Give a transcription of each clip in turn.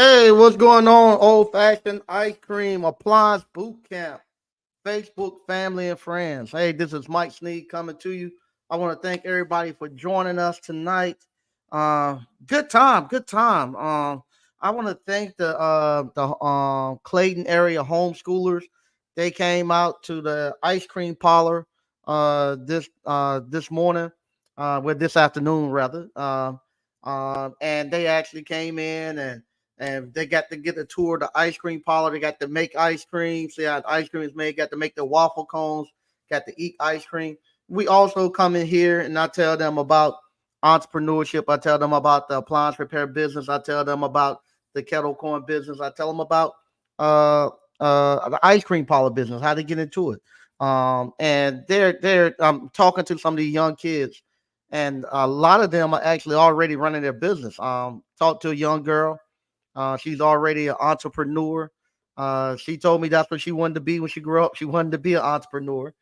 Hey, what's going on? Old fashioned ice cream appliance boot camp, Facebook family and friends. Hey, this is Mike Sneed coming to you. I want to thank everybody for joining us tonight. Good time, good time. I want to thank the Clayton area homeschoolers. They came out to the ice cream parlor this morning, well this afternoon rather. And they actually came in and they got to get a tour of the ice cream parlor. They got to make ice cream, see how the ice cream is made, got to make the waffle cones, got to eat ice cream. We also come in here and I tell them about entrepreneurship. I tell them about the appliance repair business. I tell them about the kettle corn business. I tell them about uh the ice cream parlor business, how to get into it. And they're talking to some of these young kids, and a lot of them are actually already running their business. Talked to a young girl. She's already an entrepreneur. She told me that's what she wanted to be when she grew up. She wanted to be an entrepreneur,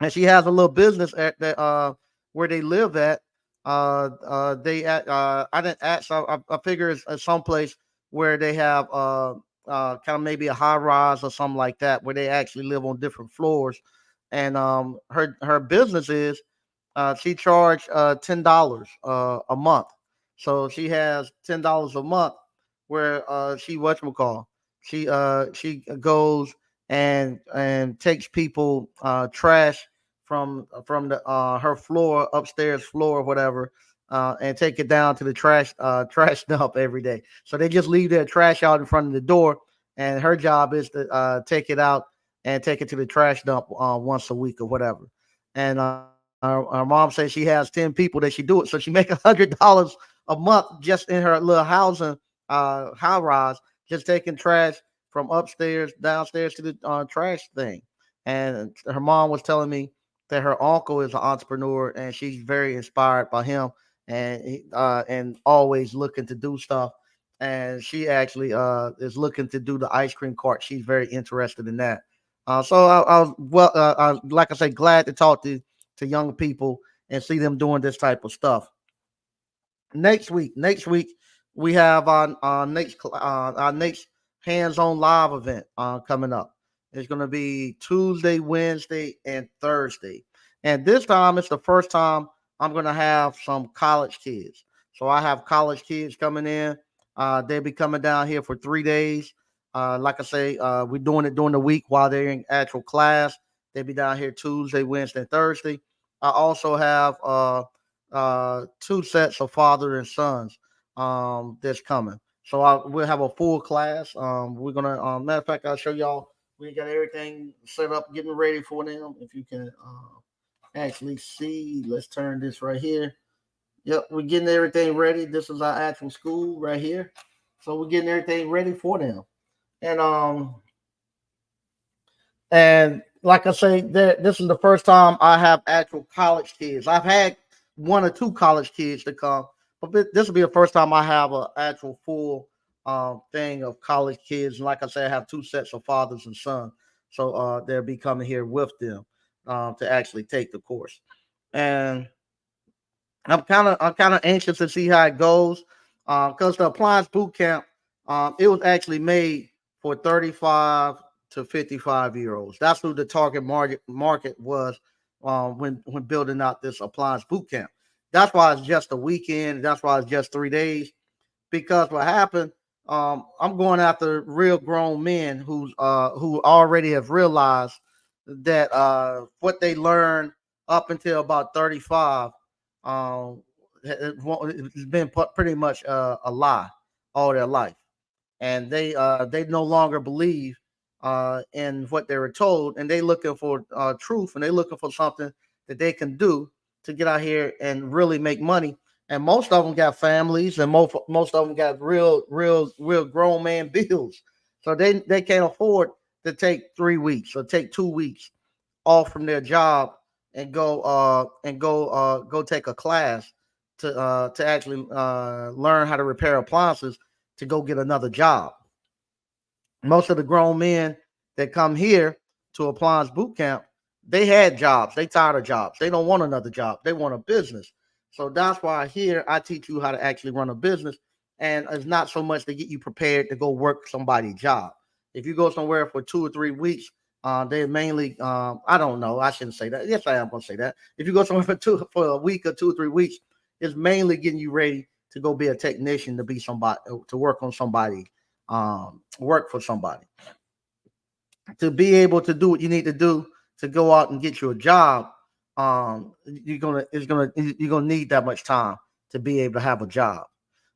and she has a little business at that where they live at. They at I didn't ask. I figure it's someplace where they have kind of maybe a high rise or something like that, where they actually live on different floors. And her business is she charged $10 a month. So she has $10 a month where she whatchamacall. She goes and takes people trash from the her floor, upstairs floor or whatever, and take it down to the trash dump every day. So they just leave their trash out in front of the door, and her job is to take it out and take it to the trash dump once a week or whatever. And her mom says she has 10 people that she do it, so she make $100 a month just in her little housing high rise, just taking trash from upstairs downstairs to the trash thing. And her mom was telling me that her uncle is an entrepreneur and she's very inspired by him, and always looking to do stuff. And she actually is looking to do the ice cream cart. She's very interested in that. So I was like I say, glad to talk to young people and see them doing this type of stuff. Next week we have our next hands-on live event coming up. It's going to be Tuesday, Wednesday, and Thursday. And this time it's the first time I'm going to have some college kids. So I have college kids coming in. They'll be coming down here for 3 days. Like I say, we're doing it during the week while they're in actual class. They'll be down here Tuesday, Wednesday, and Thursday. I also have two sets of father and sons that's coming. So we'll have a full class. We're gonna matter of fact, I'll show y'all. We got everything set up, getting ready for them. If you can actually see, let's turn this right here. Yep, we're getting everything ready. This is our actual school right here. So we're getting everything ready for them. And like I say, this is the first time I have actual college kids. I've had one or two college kids to come, but this will be the first time I have an actual full thing of college kids. And like I said, I have two sets of fathers and sons, so they'll be coming here with them to actually take the course. And I'm kind of anxious to see how it goes because the appliance boot camp it was actually made for 35 to 55 year olds. That's who the target market was when building out this appliance boot camp. That's why it's just a weekend. That's why it's just 3 days. Because what happened, I'm going after real grown men who already have realized that what they learned up until about 35 um, it's been pretty much a lie all their life, and they no longer believe in what they were told, and they looking for truth, and they looking for something that they can do to get out here and really make money. And most of them got families, and most of them got real grown man bills, so they can't afford to take 3 weeks or take 2 weeks off from their job and go take a class to actually learn how to repair appliances to go get another job. Most of the grown men that come here to appliance boot camp, they had jobs. They tired of jobs. They don't want another job. They want a business. So that's why here I teach you how to actually run a business and it's not so much to get you prepared to go work somebody's job. If you go somewhere for 2 or 3 weeks, they mainly, I don't know, I shouldn't say that. Yes, I am going to say that. If you go somewhere for a week or 2 or 3 weeks, it's mainly getting you ready to go be a technician, to be somebody, to work on somebody, work for somebody, to be able to do what you need to do to go out and get you a job. You're gonna need that much time to be able to have a job.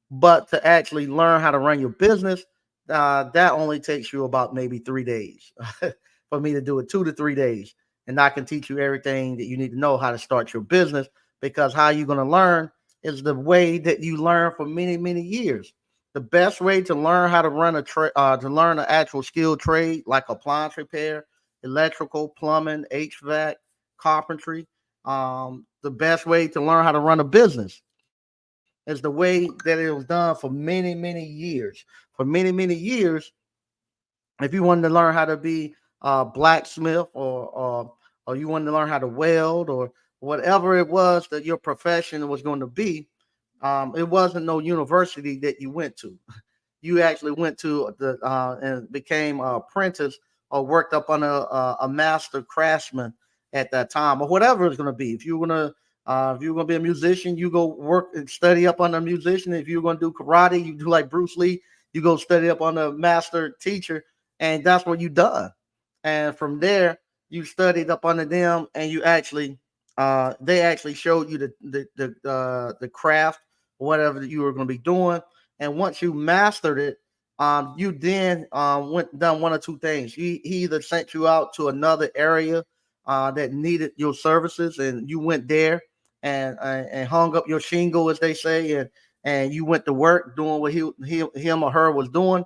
But to actually learn how to run your business, that only takes you about maybe 3 days for me to do it, 2 to 3 days. And I can teach you everything that you need to know how to start your business, because how you're going to learn is the way that you learn for many, many years. The best way to learn how to run to learn an actual skilled trade like appliance repair, electrical, plumbing, HVAC, carpentry. The best way to learn how to run a business is the way that it was done for many, many years. For many, many years, if you wanted to learn how to be a blacksmith, or you wanted to learn how to weld, or whatever it was that your profession was going to be, it wasn't no university that you went to. You actually went to the and became an apprentice, or worked up on a master craftsman at that time, or whatever it's going to be. If you're gonna be a musician, you go work and study up on a musician. If you're gonna do karate, you do like Bruce Lee, you go study up on a master teacher, and that's what you done. And from there, you studied up under them, and you actually, they actually showed you the craft, whatever that you were going to be doing. And once you mastered it, you then went done one or two things. He either sent you out to another area that needed your services, and you went there and hung up your shingle, as they say, and you went to work doing what him or her was doing,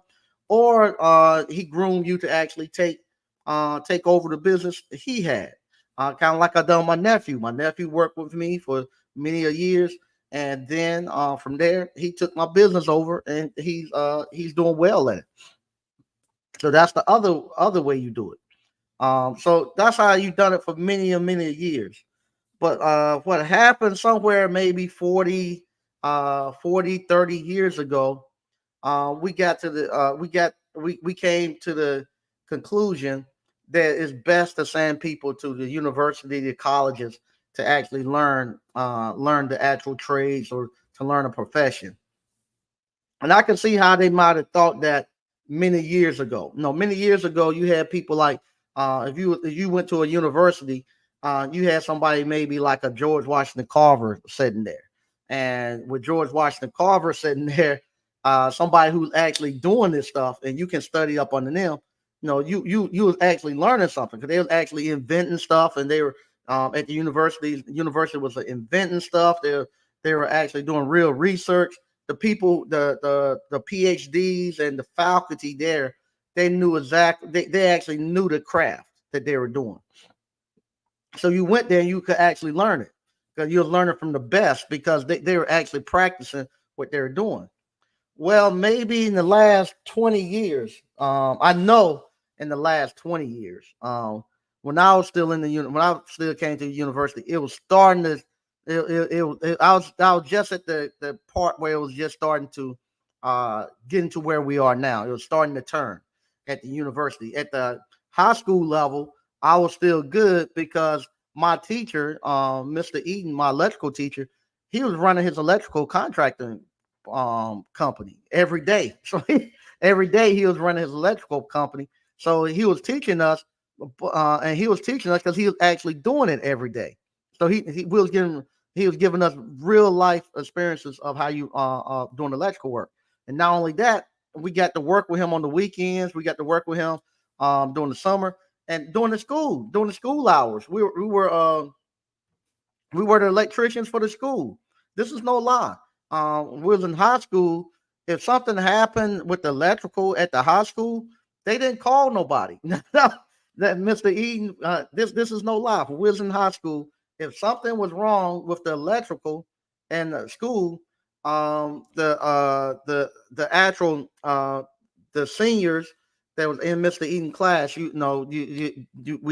or he groomed you to actually take over the business he had. Kind of like I done my nephew. My nephew worked with me for many a years, and then from there he took my business over, and he's doing well at it. So that's the other way you do it. So that's how you done it for many and many years. But what happened somewhere maybe 30 years ago, we came to the conclusion that it's best to send people to the university, the colleges, to actually learn the actual trades, or to learn a profession. And I can see how they might have thought that many years ago. No, many years ago, you had people like, if you went to a university, you had somebody maybe like a George Washington Carver sitting there, and with George Washington Carver sitting there, somebody who's actually doing this stuff, and you can study up on them. You was actually learning something, because they was actually inventing stuff, and they were at the university. The university was inventing stuff. They were actually doing real research. The people, the PhDs and the faculty there, they knew exactly. They actually knew the craft that they were doing. So you went there and you could actually learn it, because you're learning from the best, because they were actually practicing what they were doing. Well, maybe in the last 20 years, I know in the last 20 years, when I was still when I still came to the university, it was starting to, I was just at the part where it was just starting to get into where we are now. It was starting to turn at the university. At the high school level, I was still good, because my teacher, Mr. Eaton, my electrical teacher, he was running his electrical contracting company every day. So every day he was running his electrical company. So he was teaching us, and he was teaching us because he was actually doing it every day. So he was giving us real life experiences of how you doing electrical work. And not only that, we got to work with him on the weekends. We got to work with him during the summer, and during the school hours. We were the electricians for the school. This is no lie. We was in high school. If something happened with the electrical at the high school, they didn't call nobody. That Mr. Eden, this is no lie. When we was in high school, if something was wrong with the electrical and the school, the actual the seniors that was in Mr. Eden class, we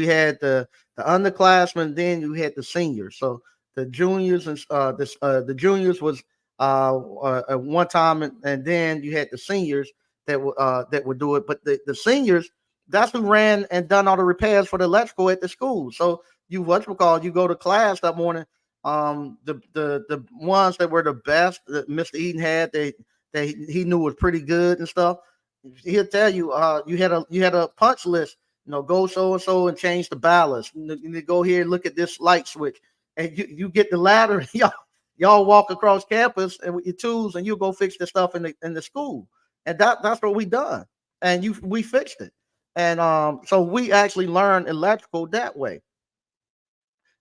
had the underclassmen, then you had the seniors. So the juniors and the juniors was at one time, and then you had the seniors that would do it. But the seniors, that's who ran and done all the repairs for the electrical at the school. So you what you call you go to class that morning. The ones that were the best that Mr. Eden had, they he knew was pretty good and stuff. He'll tell you, you had a punch list. Go so and so and change the ballast. You go here and look at this light switch, and you get the ladder. Y'all walk across campus and with your tools, and you go fix the stuff in the school. And that's what we done. And we fixed it. And so we actually learned electrical that way.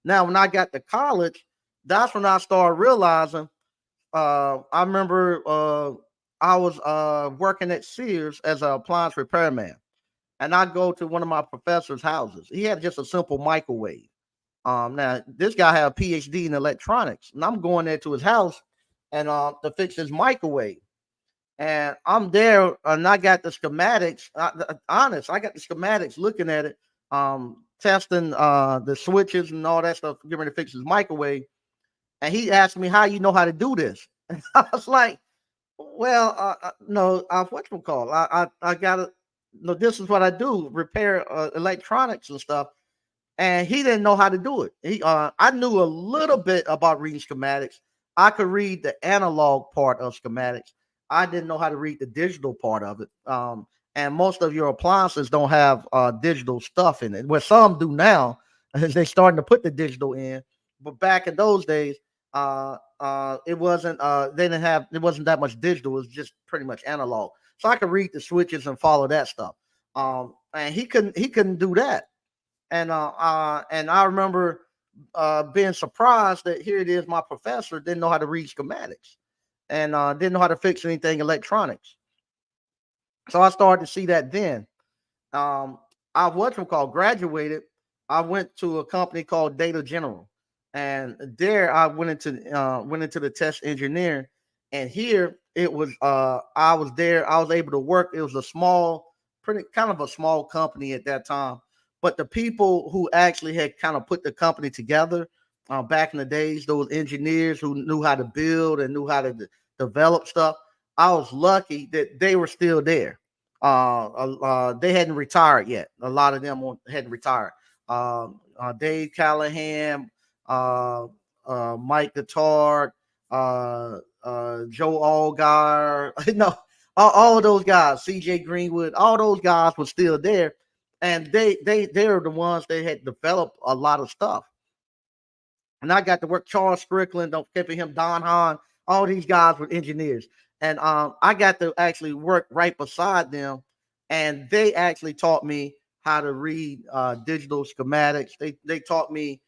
Now, when I got to college, that's when I started realizing. I remember I was working at Sears as an appliance repairman, and I go to one of my professor's houses. He had just a simple microwave. Now this guy had a PhD in electronics, and I'm going there to his house and to fix his microwave. And I'm there, and I got the schematics. Honest, I got the schematics, looking at it, testing the switches and all that stuff, getting ready to fix his microwave. And he asked me, "How you know how to do this?" And I was like, "Well, no, what you call? I gotta. No, this is what I do: repair electronics and stuff." And he didn't know how to do it. I knew a little bit about reading schematics. I could read the analog part of schematics. I didn't know how to read the digital part of it. And most of your appliances don't have digital stuff in it. Where some do now, they're starting to put the digital in. But back in those days, it wasn't. They didn't have. It wasn't that much digital. It was just pretty much analog. So I could read the switches and follow that stuff. And he couldn't. He couldn't do that. And I remember being surprised that here it is, my professor didn't know how to read schematics and didn't know how to fix anything electronics. So I started to see that then. I what's called graduated. I went to a company called Data General, and there I went into the test engineering. And here it was. I was there. I was able to work. It was a small, pretty kind of a small company at that time. But the people who actually had kind of put the company together back in the days, those engineers who knew how to build and knew how to develop stuff, I was lucky that they were still there. They hadn't retired yet. A lot of them hadn't retired. Dave Callahan, uh, Mike Guitar, Joe Allgaier, no, all of those guys, CJ Greenwood, all those guys were still there, and they're the ones that had developed a lot of stuff. And I got to work Charles Strickland, don't forget him, Don Hahn, all these guys were engineers. And I got to actually work right beside them, and they actually taught me how to read digital schematics. They taught me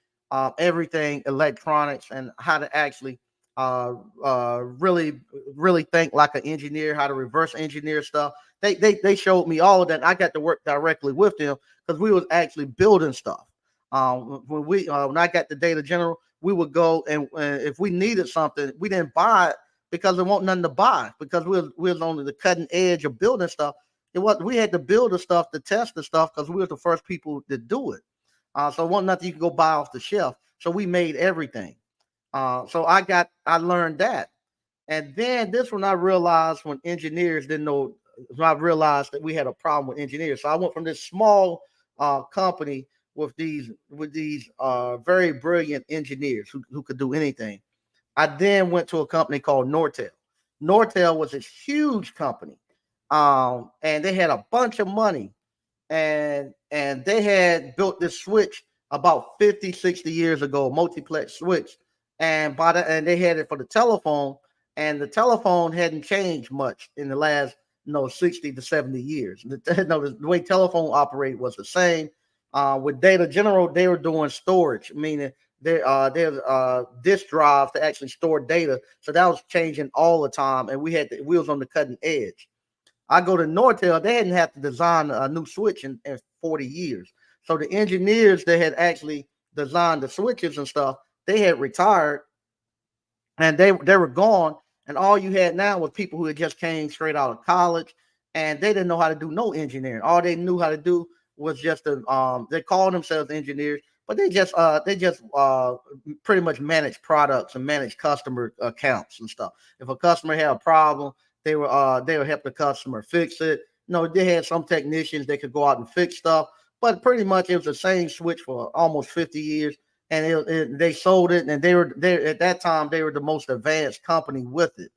everything electronics and how to actually really think like an engineer, how to reverse engineer stuff. They showed me all of that. I got to work directly with them because we was actually building stuff. When I got the Data General, we would go and if we needed something, we didn't buy it because there wasn't nothing to buy because we was on the cutting edge of building stuff. It was we had to build the stuff to test the stuff because we were the first people to do it. So it wasn't nothing you could go buy off the shelf. So we made everything. So I learned that. And then this one I realized when engineers didn't know, I realized that we had a problem with engineers. So I went from this small company with these very brilliant engineers who could do anything. I then went to a company called Nortel. Nortel was a huge company, and they had a bunch of money, and they had built this switch about 50, 60 years ago, multiplex switch, and they had it for the telephone, and the telephone hadn't changed much in the last 60 to 70 years. The way telephone operated was the same. With Data General, they were doing storage, meaning there's disk drives to actually store data. So that was changing all the time, and we was on the cutting edge. I go to Nortel, they hadn't had to design a new switch in 40 years. So the engineers that had actually designed the switches and stuff, they had retired and they were gone. And all you had now was people who had just came straight out of college, and they didn't know how to do no engineering. All they knew how to do was just they called themselves engineers, but they just pretty much manage products and manage customer accounts and stuff. If a customer had a problem, they would help the customer fix it. No, they had some technicians that could go out and fix stuff, but pretty much it was the same switch for almost 50 years. And they sold it, and they at that time they were the most advanced company with it.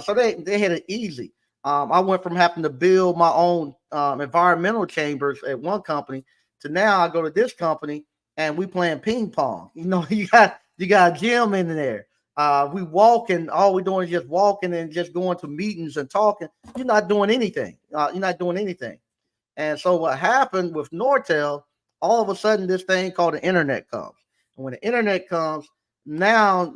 So they had it easy. I went from having to build my own environmental chambers at one company to now I go to this company and we playing ping pong. You know, you got a gym in there. We walking, all we doing is just walking and just going to meetings and talking. You're not doing anything. You're not doing anything. And so what happened with Nortel, all of a sudden this thing called the internet comes. And when the internet comes, now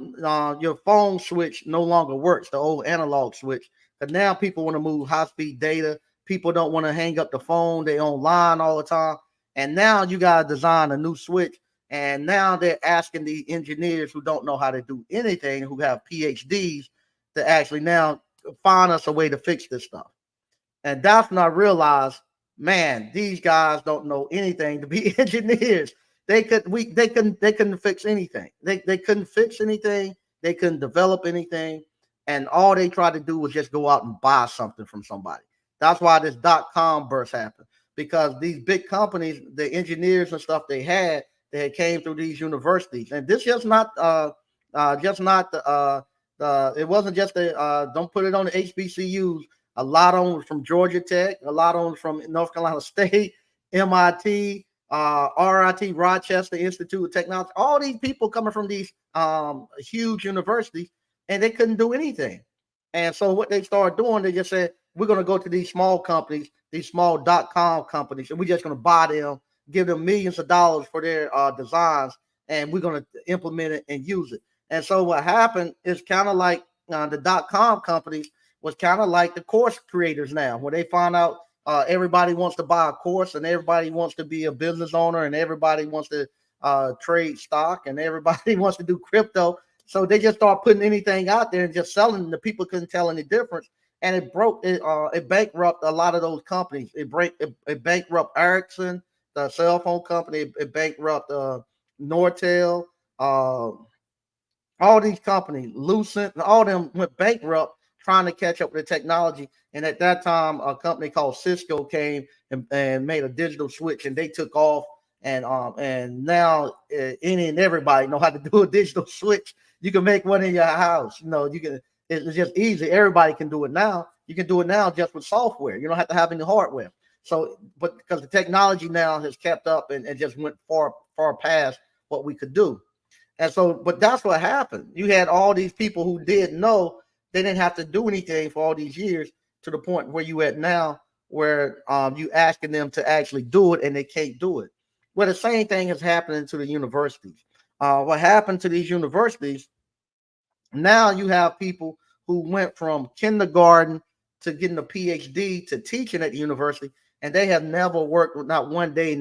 your phone switch no longer works, the old analog switch. But now people want to move high speed data. People don't want to hang up the phone. They online all the time. And now you got to design a new switch. And now they're asking the engineers who don't know how to do anything, who have PhDs, to actually now find us a way to fix this stuff. And that's when I realized, man, these guys don't know anything to be engineers. They couldn't fix anything. They couldn't fix anything. They couldn't develop anything. And all they tried to do was just go out and buy something from somebody. That's why this .com burst happened. Because these big companies, the engineers and stuff they had came through these universities. And this just not it wasn't just the don't put it on the HBCUs. A lot of them from Georgia Tech, a lot of them from North Carolina State, MIT, RIT, Rochester Institute of Technology. All these people coming from these huge universities, and they couldn't do anything. And so what they started doing, they just said, we're going to go to these small companies, these small .com companies, and we're just going to buy them, give them millions of dollars for their designs, and we're going to implement it and use it. And so what happened is kind of like the .com companies was kind of like the course creators now, where they find out everybody wants to buy a course and everybody wants to be a business owner and everybody wants to trade stock and everybody wants to do crypto. So they just start putting anything out there and just selling. The people couldn't tell any difference, and it bankrupt a lot of those companies. It bankrupt Ericsson, the cell phone company. It bankrupt Nortel, all these companies, Lucent, all of them went bankrupt trying to catch up with the technology. And at that time, a company called Cisco came and made a digital switch, and they took off. And now any and everybody know how to do a digital switch. You can make one in your house. You know, you can. It's just easy. Everybody can do it now. You can do it now just with software. You don't have to have any hardware. So, but because the technology now has kept up and just went far past what we could do. And so, but that's what happened. You had all these people who didn't know, they didn't have to do anything for all these years, to the point where you at now, where you asking them to actually do it and they can't do it. Well, the same thing is happening to the universities. What happened to these universities? Now you have people who went from kindergarten to getting a PhD to teaching at the university, and they have never worked not one day in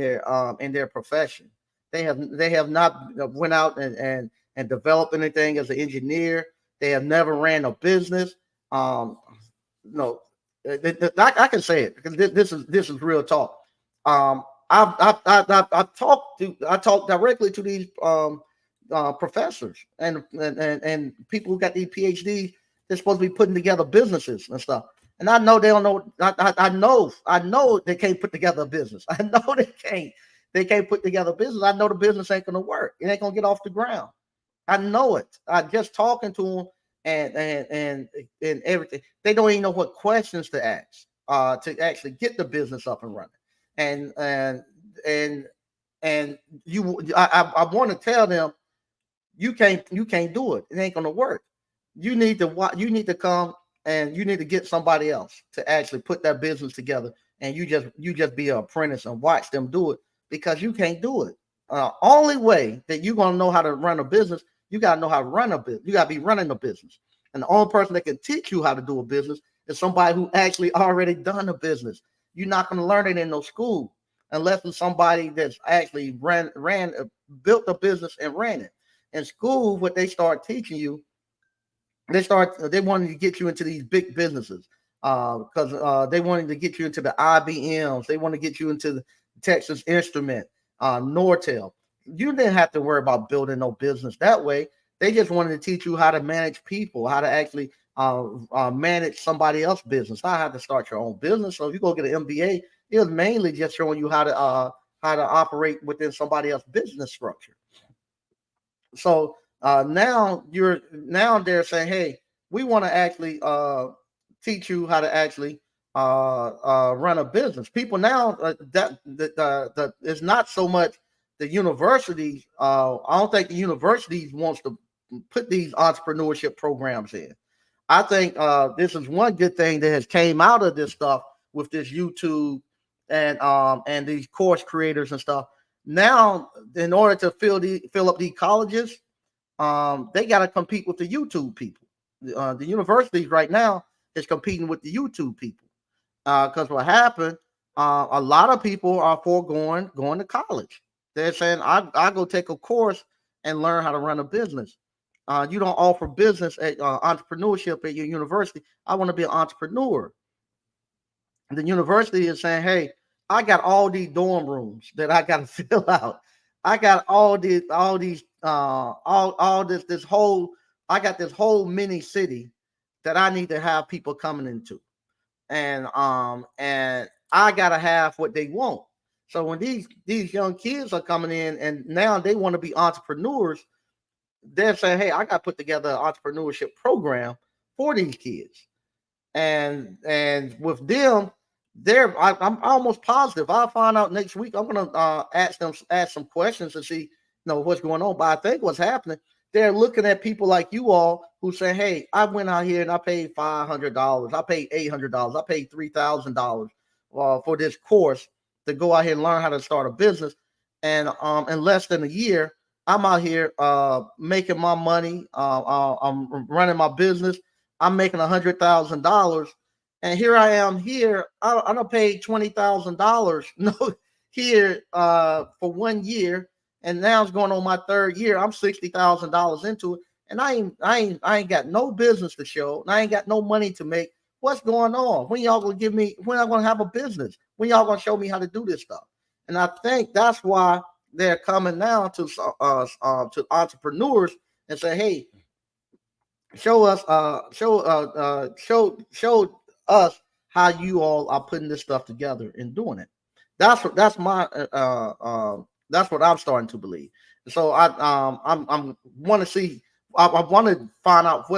their profession. They have not went out and developed anything as an engineer. They have never ran a business. No, I can say it because this is real talk. I talked directly to these professors and people who got these PhDs. They're supposed to be putting together businesses and stuff. And I know they don't know. I know they can't put together a business. I know they can't. They can't put together a business. I know the business ain't gonna work. It ain't gonna get off the ground. I know it. I just talking to them and everything. They don't even know what questions to ask to actually get the business up and running. And and and I want to tell them you can't do it. It ain't gonna work. You need to come and you need to get somebody else to actually put that business together, and you just be an apprentice and watch them do it, because you can't do it. Only way that you're gonna know how to run a business, you gotta know how to run a business. You gotta be running a business, and the only person that can teach you how to do a business is somebody who actually already done a business. You're not gonna learn it in no school unless it's somebody that's actually built a business and ran it. In school, what they start teaching you, they wanted to get you into these big businesses because they wanted to get you into the IBMs. They want to get you into the Texas Instrument, Nortel. You didn't have to worry about building no business that way. They just wanted to teach you how to manage people, how to actually manage somebody else's business, not how to start your own business. So if you go get an MBA, it was mainly just showing you how to operate within somebody else's business structure. So now they're saying, hey, we want to actually teach you how to actually run a business. People now the it's not so much the universities. I don't think the universities wants to put these entrepreneurship programs in. I think this is one good thing that has came out of this stuff with this YouTube and these course creators and stuff. Now, in order to fill up these colleges, they got to compete with the YouTube people. The universities right now is competing with the YouTube people because what happened, a lot of people are foregoing going to college. They're saying, I go take a course and learn how to run a business. You don't offer business at entrepreneurship at your university. I want to be an entrepreneur. The university is saying, "Hey, I got all these dorm rooms that I got to fill out. I got all these all this whole I got this whole mini city that I need to have people coming into, and I gotta have what they want. So when these young kids are coming in and now they want to be entrepreneurs, they're saying, "Hey, I got to put together an entrepreneurship program for these kids." And with them, I'm almost positive. I'll find out next week. I'm gonna ask some questions to see what's going on. But I think what's happening, they're looking at people like you all who say, "Hey, I went out here and I paid $500, I paid $800, I paid $3,000 for this course to go out here and learn how to start a business." And in less than a year, I'm out here making my money. I'm running my business. I'm making $100,000, and here I am here. I don't pay $20,000 no here for 1 year, and now it's going on my third year. I'm $60,000 into it, and I ain't got no business to show, and I ain't got no money to make. What's going on? When y'all gonna give me? When I gonna have a business? When y'all gonna show me how to do this stuff? And I think that's why they're coming now to entrepreneurs and say, "Hey, show us how you all are putting this stuff together and doing it." That's what I'm starting to believe. So I'm want to see. I want to find out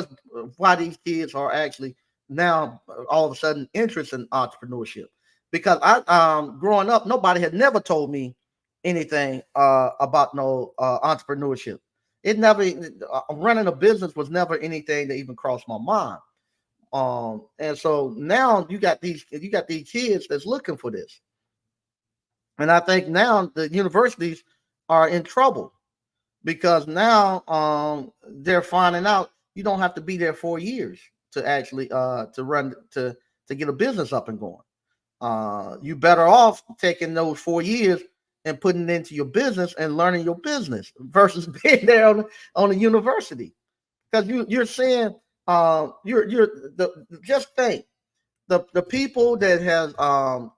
why these kids are actually now all of a sudden interested in entrepreneurship. Because I growing up, nobody had never told me anything about no entrepreneurship. It never running a business was never anything that even crossed my mind. And so now you got these kids that's looking for this, and I think now the universities are in trouble because now they're finding out you don't have to be there 4 years to actually to get a business up and going. You better off taking those 4 years and putting it into your business and learning your business versus being there on the university. Because you're saying you're the just think the people that has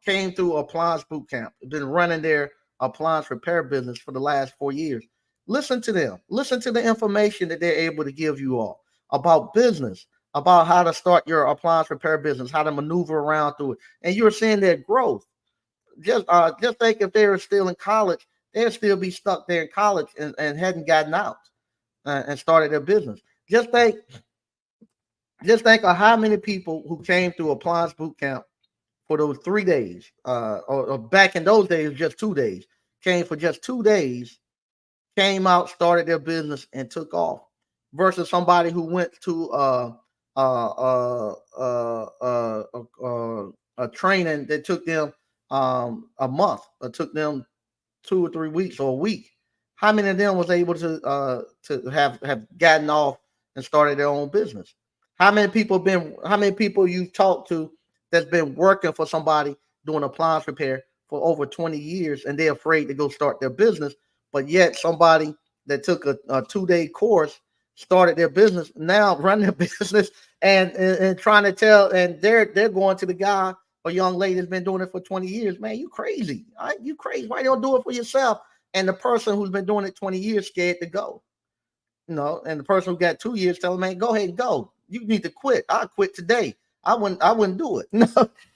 came through appliance boot camp, been running their appliance repair business for the last 4 years. Listen to them. Listen to the information that they're able to give you all about business, about how to start your appliance repair business, how to maneuver around through it, and you're seeing their growth. Just think if they were still in college, they'd still be stuck there in college and hadn't gotten out and started their business. Just think, just think of how many people who came through appliance boot camp for those 3 days, or back in those days, just 2 days, came for just 2 days, came out, started their business, and took off, versus somebody who went to a training that took them a month, or took them 2 or 3 weeks or a week. How many of them was able to have gotten off and started their own business? How many people you've talked to that's been working for somebody doing appliance repair for over 20 years and they're afraid to go start their business, but yet somebody that took a 2 day course started their business, now running their business and trying to tell, and they're going to the guy or young lady that's been doing it for 20 years. Man, you crazy. You crazy. Why you don't do it for yourself? And the person who's been doing it 20 years scared to go. And the person who got 2 years tell them, man, go ahead and go. You need to quit. I quit today. I wouldn't do it. No,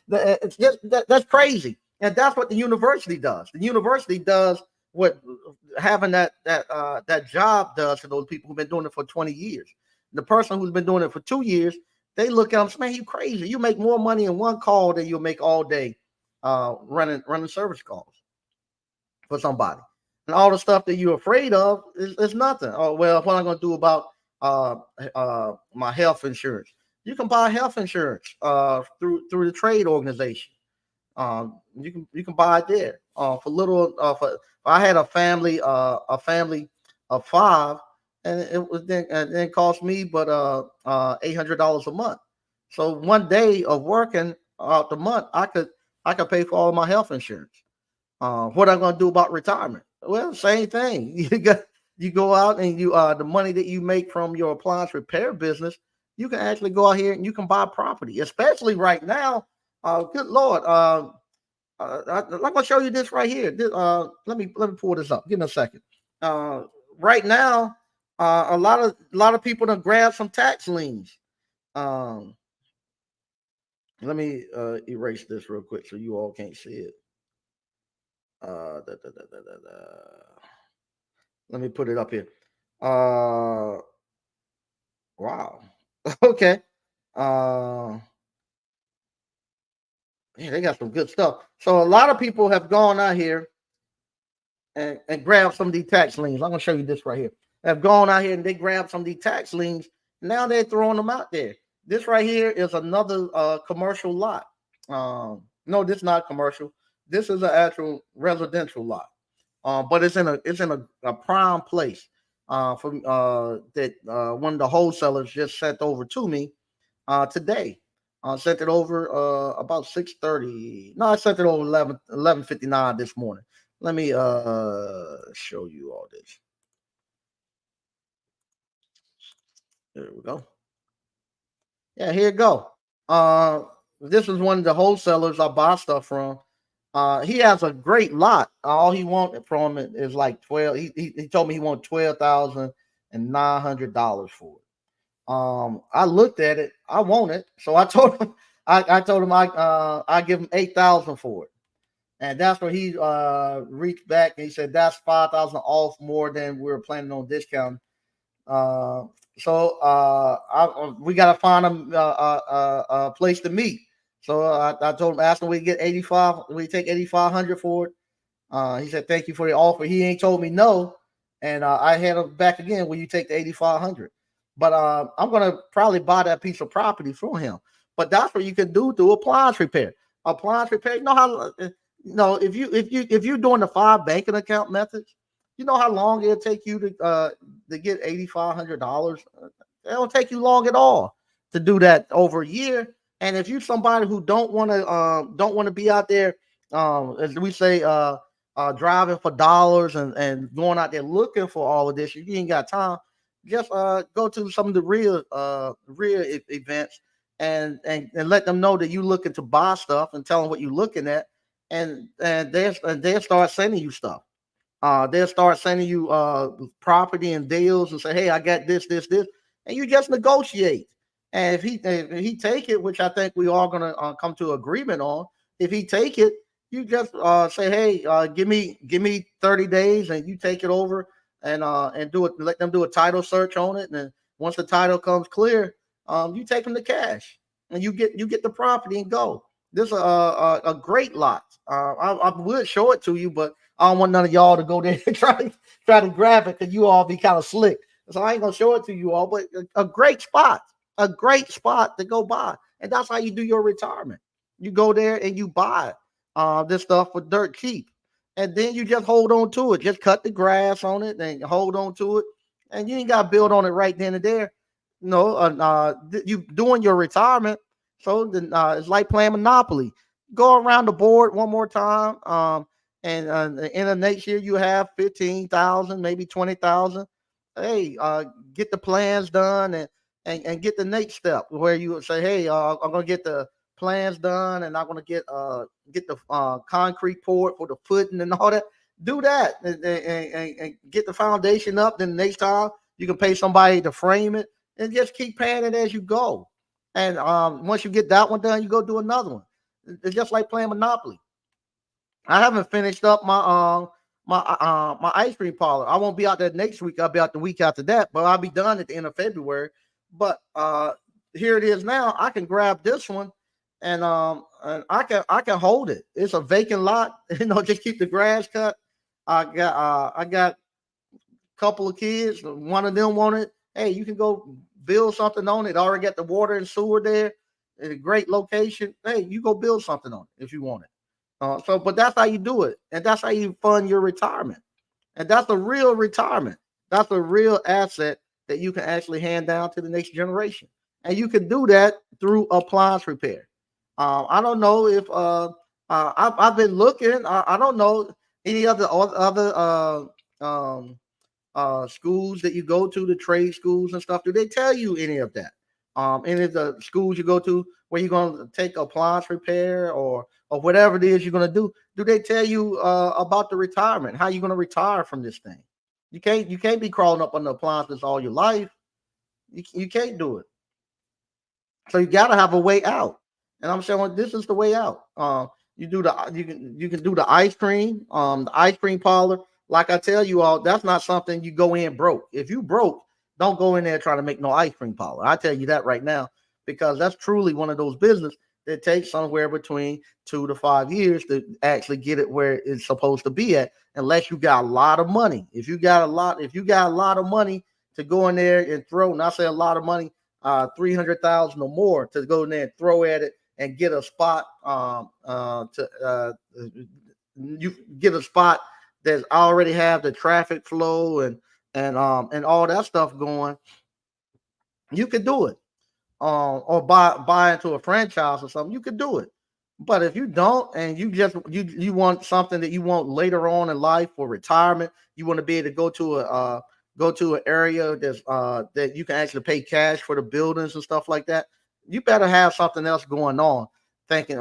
it's just that's crazy. And that's what the university does. The university does what having that job does to those people who've been doing it for 20 years. The person who's been doing it for 2 years, they look at them and say, man, you crazy. You make more money in one call than you'll make all day running service calls for somebody. And all the stuff that you're afraid of is nothing. Oh, well, what am I going to do about uh, my health insurance? You can buy health insurance through the trade organization. You can buy it there for little. I had a family of five, and it cost me but $800 a month. So one day of working out the month, I could pay for all my health insurance. What am I going to do about retirement? Well, same thing. You go out and you the money that you make from your appliance repair business, you can actually go out here and you can buy property, especially right now. Good Lord. I'm gonna show you this right here. Let me pull this up. Give me a second. Uh, right now, a lot of people to grab some tax liens. Um, Let me erase this real quick so you all can't see it. Da, da, da, da, da, da. Let me put it up here. Uh, wow. Okay. Uh, yeah, they got some good stuff. So a lot of people have gone out here and grabbed some of these tax liens. I'm gonna show you this right here. Have gone out here and they grabbed some of these tax liens. Now they're throwing them out there. This right here is another commercial lot. No, this is not commercial. This is an actual residential lot. But it's in a prime place. From that one of the wholesalers just sent over to me today. Sent it over about 6:30. No, I sent it over 11:59 this morning. Let me show you all this. There we go. Yeah, here you go. Uh, this is one of the wholesalers I buy stuff from. He has a great lot. All he wanted from it is like 12. He told me he wanted $12,900 for it. I looked at it. I want it, so I told him. I told him I give him 8,000 for it, and that's where he reached back and he said that's 5,000 off more than we were planning on discounting. Uh, we gotta find a place to meet. So I told him, asked him we get 85, we take 8,500 for it. He said thank you for the offer. He ain't told me no, and I had him back again. Will you take the 8,500? But I'm gonna probably buy that piece of property from him. But that's what you can do through appliance repair. Appliance repair. You know how if you're doing the five banking account methods, you know how long it'll take you to get $8,500. It don't take you long at all to do that over a year. And if you're somebody who don't want to be out there, as we say, driving for dollars and going out there looking for all of this, you ain't got time. Just go to some of the real events and let them know that you're looking to buy stuff and tell them what you're looking at, and they'll start sending you stuff. They'll start sending you property and deals and say, "Hey, I got this," and you just negotiate. And if he take it, which I think we all gonna come to agreement on, if he take it, you just say, "Hey, give me 30 days," and you take it over and do it. Let them do a title search on it, and then once the title comes clear, you take them to cash, and you get the property and go. This is a great lot. I would show it to you, but I don't want none of y'all to go there and try to grab it because you all be kind of slick. So I ain't gonna show it to you all, but a great spot to go buy, and that's how you do your retirement. You go there and you buy this stuff for dirt cheap, and then you just hold on to it. Just cut the grass on it and hold on to it, and you ain't got to build on it right then and there. No, you doing your retirement, so then it's like playing Monopoly. Go around the board one more time. And in the next year you have 15,000, maybe 20,000. Hey, get the plans done and get the next step where you would say, hey, I'm gonna get the plans done and I'm gonna get the concrete poured for the footing and all that. Do that and get the foundation up. Then the next time you can pay somebody to frame it and just keep paying it as you go. And once you get that one done, you go do another one. It's just like playing Monopoly. I haven't finished up my ice cream parlor. I won't be out there next week. I'll be out the week after that, but I'll be done at the end of February. But here it is now. I can grab this one and I can hold it. It's a vacant lot. Just keep the grass cut. I got a couple of kids. One of them wanted. Hey, you can go build something on it. Already got the water and sewer there. In a great location. Hey, you go build something on it if you want it. But that's how you do it, and that's how you fund your retirement, and that's a real retirement. That's a real asset that you can actually hand down to the next generation, and you can do that through appliance repair. I don't know if I've been looking. I don't know any other schools that you go to, the trade schools and stuff. Do they tell you any of that? Any of the schools you go to where you're going to take appliance repair or whatever it is you're going to do they tell you about the retirement? How you going to retire from this thing? You can't be crawling up on the appliances all your life. You can't do it. So you got to have a way out. And I'm saying, well, this is the way out. You can do the ice cream, the ice cream parlor. Like I tell you all, that's not something you go in broke. If you broke, don't go in there trying to make no ice cream parlor. I tell you that right now, because that's truly one of those business that takes somewhere between 2 to 5 years to actually get it where it's supposed to be at, unless you got a lot of money. If you got a lot of money to go in there and throw, and I say a lot of money, 300,000 or more to go in there and throw at it and get a spot to you get a spot that already have the traffic flow and all that stuff going. You could do it, or buy into a franchise or something. You could do it. But if you don't, and you want something that you want later on in life for retirement, you want to be able to go to an area that you can actually pay cash for the buildings and stuff like that. You better have something else going on. Thinking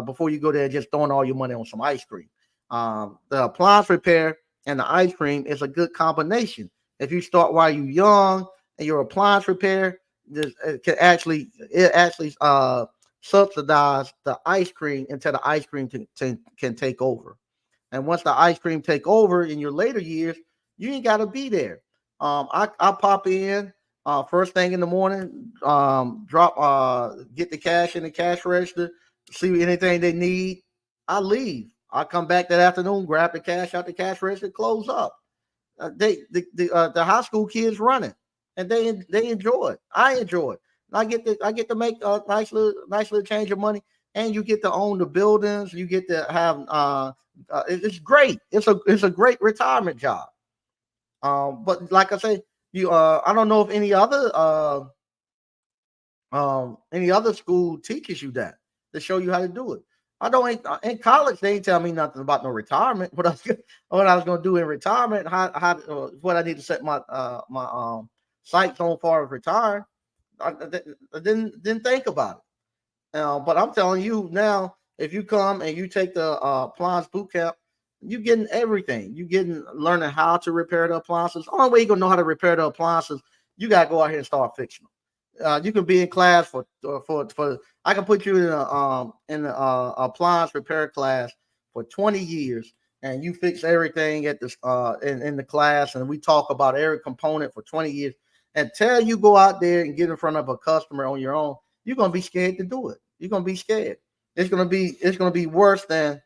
before you go there, just throwing all your money on some ice cream. The appliance repair and the ice cream is a good combination. If you start while you're young and your appliance repair, it actually subsidize the ice cream until the ice cream can take over. And once the ice cream take over in your later years, you ain't got to be there. I pop in first thing in the morning, get the cash in the cash register, see anything they need. I leave. I come back that afternoon, grab the cash out the cash register, close up. The high school kids run it, and they enjoy it. I enjoy it. And I get to make a nice little change of money, and you get to own the buildings. You get to have it's great. It's a great retirement job. But like I say, I don't know if any other school teaches you that to show you how to do it. I don't in college they ain't tell me nothing about no retirement. What I was gonna do in retirement, what I need to set my sights on far as retire. I didn't think about it. But I'm telling you now, if you come and you take the appliance boot camp, you getting everything. You getting learning how to repair the appliances. Only way you gonna know how to repair the appliances, you gotta go out here and start fixing them. You can be in class for. I can put you in a appliance repair class for 20 years, and you fix everything at this in the class, and we talk about every component for 20 years. Until you go out there and get in front of a customer on your own, you're gonna be scared to do it. You're gonna be scared. It's gonna be worse than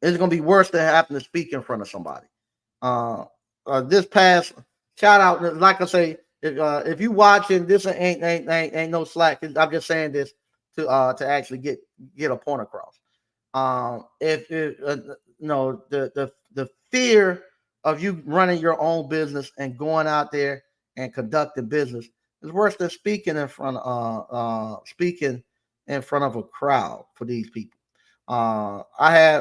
having to speak in front of somebody. Uh, this past shout out, like I say, if you watching this ain't no slack. I'm just saying this to actually get a point across. If the fear of you running your own business and going out there and conducting business is worse than speaking in front of a crowd for these people. I had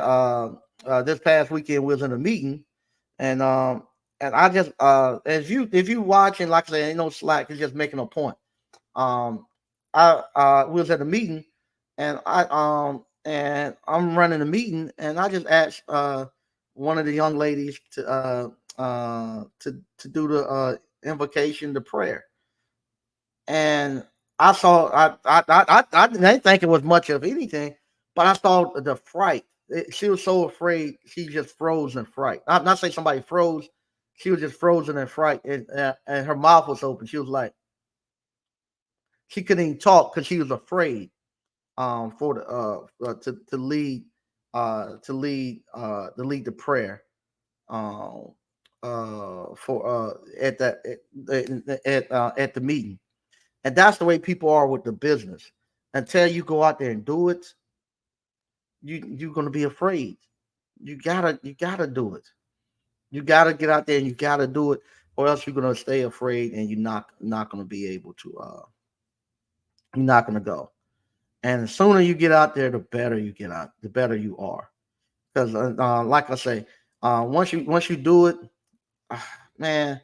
this past weekend was in a meeting, and I just as you if you watching, like I say, ain't no slack. It's just making a point. Um, I was at a meeting, and I'm running a meeting, and I just asked one of the young ladies to do the invocation, the prayer, and I saw I didn't think it was much of anything, but I saw the fright. She was so afraid she just froze in fright. I'm not saying somebody froze. She was just frozen in fright, and her mouth was open. She was like she couldn't even talk because she was afraid. For the to lead to lead the prayer um for at the meeting. And that's the way people are with the business. Until you go out there and do it, you're gonna be afraid. You gotta do it. You gotta get out there and you gotta do it, or else you're gonna stay afraid and you're not gonna be able to you're not gonna go. And the sooner you get out there, the better you get out, the better you are. Because like I say, once you do it, man,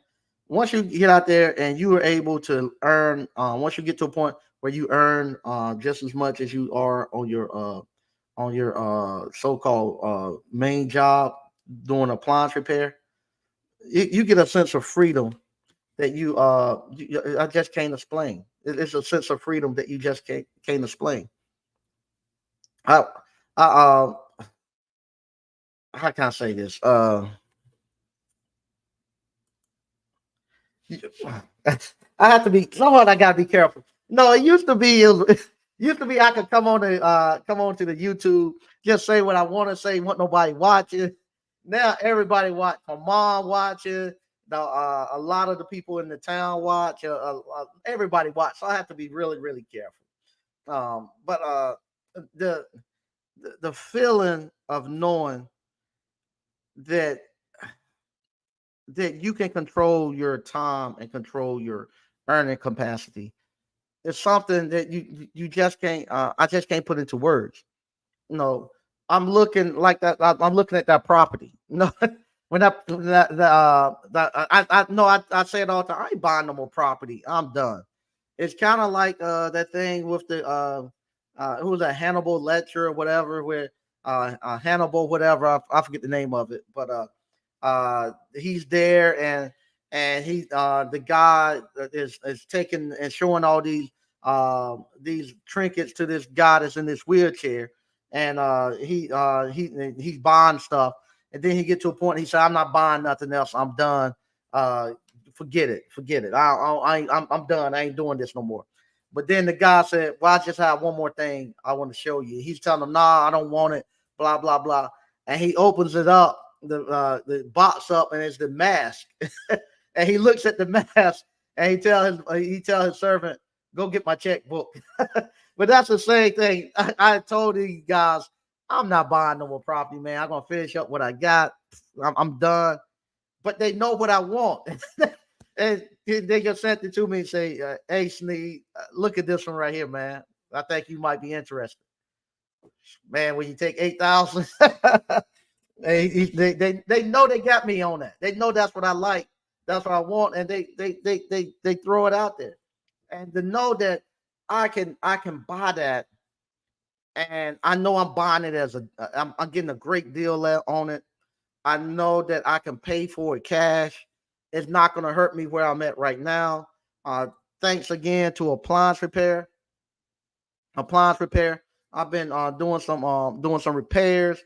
once you get out there and you are able to earn, once you get to a point where you earn just as much as you are on your so-called main job doing appliance repair, you get a sense of freedom that I just can't explain. It's a sense of freedom that you just can't explain. I, I how can I say this? I have to be somewhat. I gotta be careful. No, it used to be. Used to be. I could come on to the YouTube, just say what I want to say. Want nobody watching. Now everybody watch. My mom watching. A lot of the people in the town watch. Everybody watch. So I have to be really, really careful. But the the feeling of knowing that you can control your time and control your earning capacity. It's something that you just can't. I just can't put into words. You know, I'm looking like that. I'm looking at that property. No, when I no, I say it all the time. I ain't buying no more property. I'm done. It's kind of like that thing with the who was that Hannibal lecture or whatever, where Hannibal whatever I forget the name of it, but he's there and he the guy is taking and showing all these trinkets to this guy that's in this wheelchair, and he's buying stuff, and then he get to a point he said, I'm not buying nothing else, I'm done. uh forget it. I'm done, I ain't doing this no more. But then the guy said, well, I just have one more thing I want to show you. He's telling him, nah, I don't want it, blah blah blah. And he opens it up, the box up, and it's the mask. And he looks at the mask and he tell his servant, go get my checkbook. But that's the same thing. I told these guys, I'm not buying no more property, man. I'm gonna finish up what I got. I'm done. But they know what I want. And they just sent it to me and say, hey Sneed, look at this one right here, man. I think you might be interested. Man, when you take 8,000, they know they got me on that. They know that's what I like. That's what I want, and they throw it out there. And to know that I can buy that, and I know I'm buying it as I'm getting a great deal on it. I know that I can pay for it cash. It's not going to hurt me where I'm at right now. Uh, Thanks again to appliance repair. I've been doing some repairs.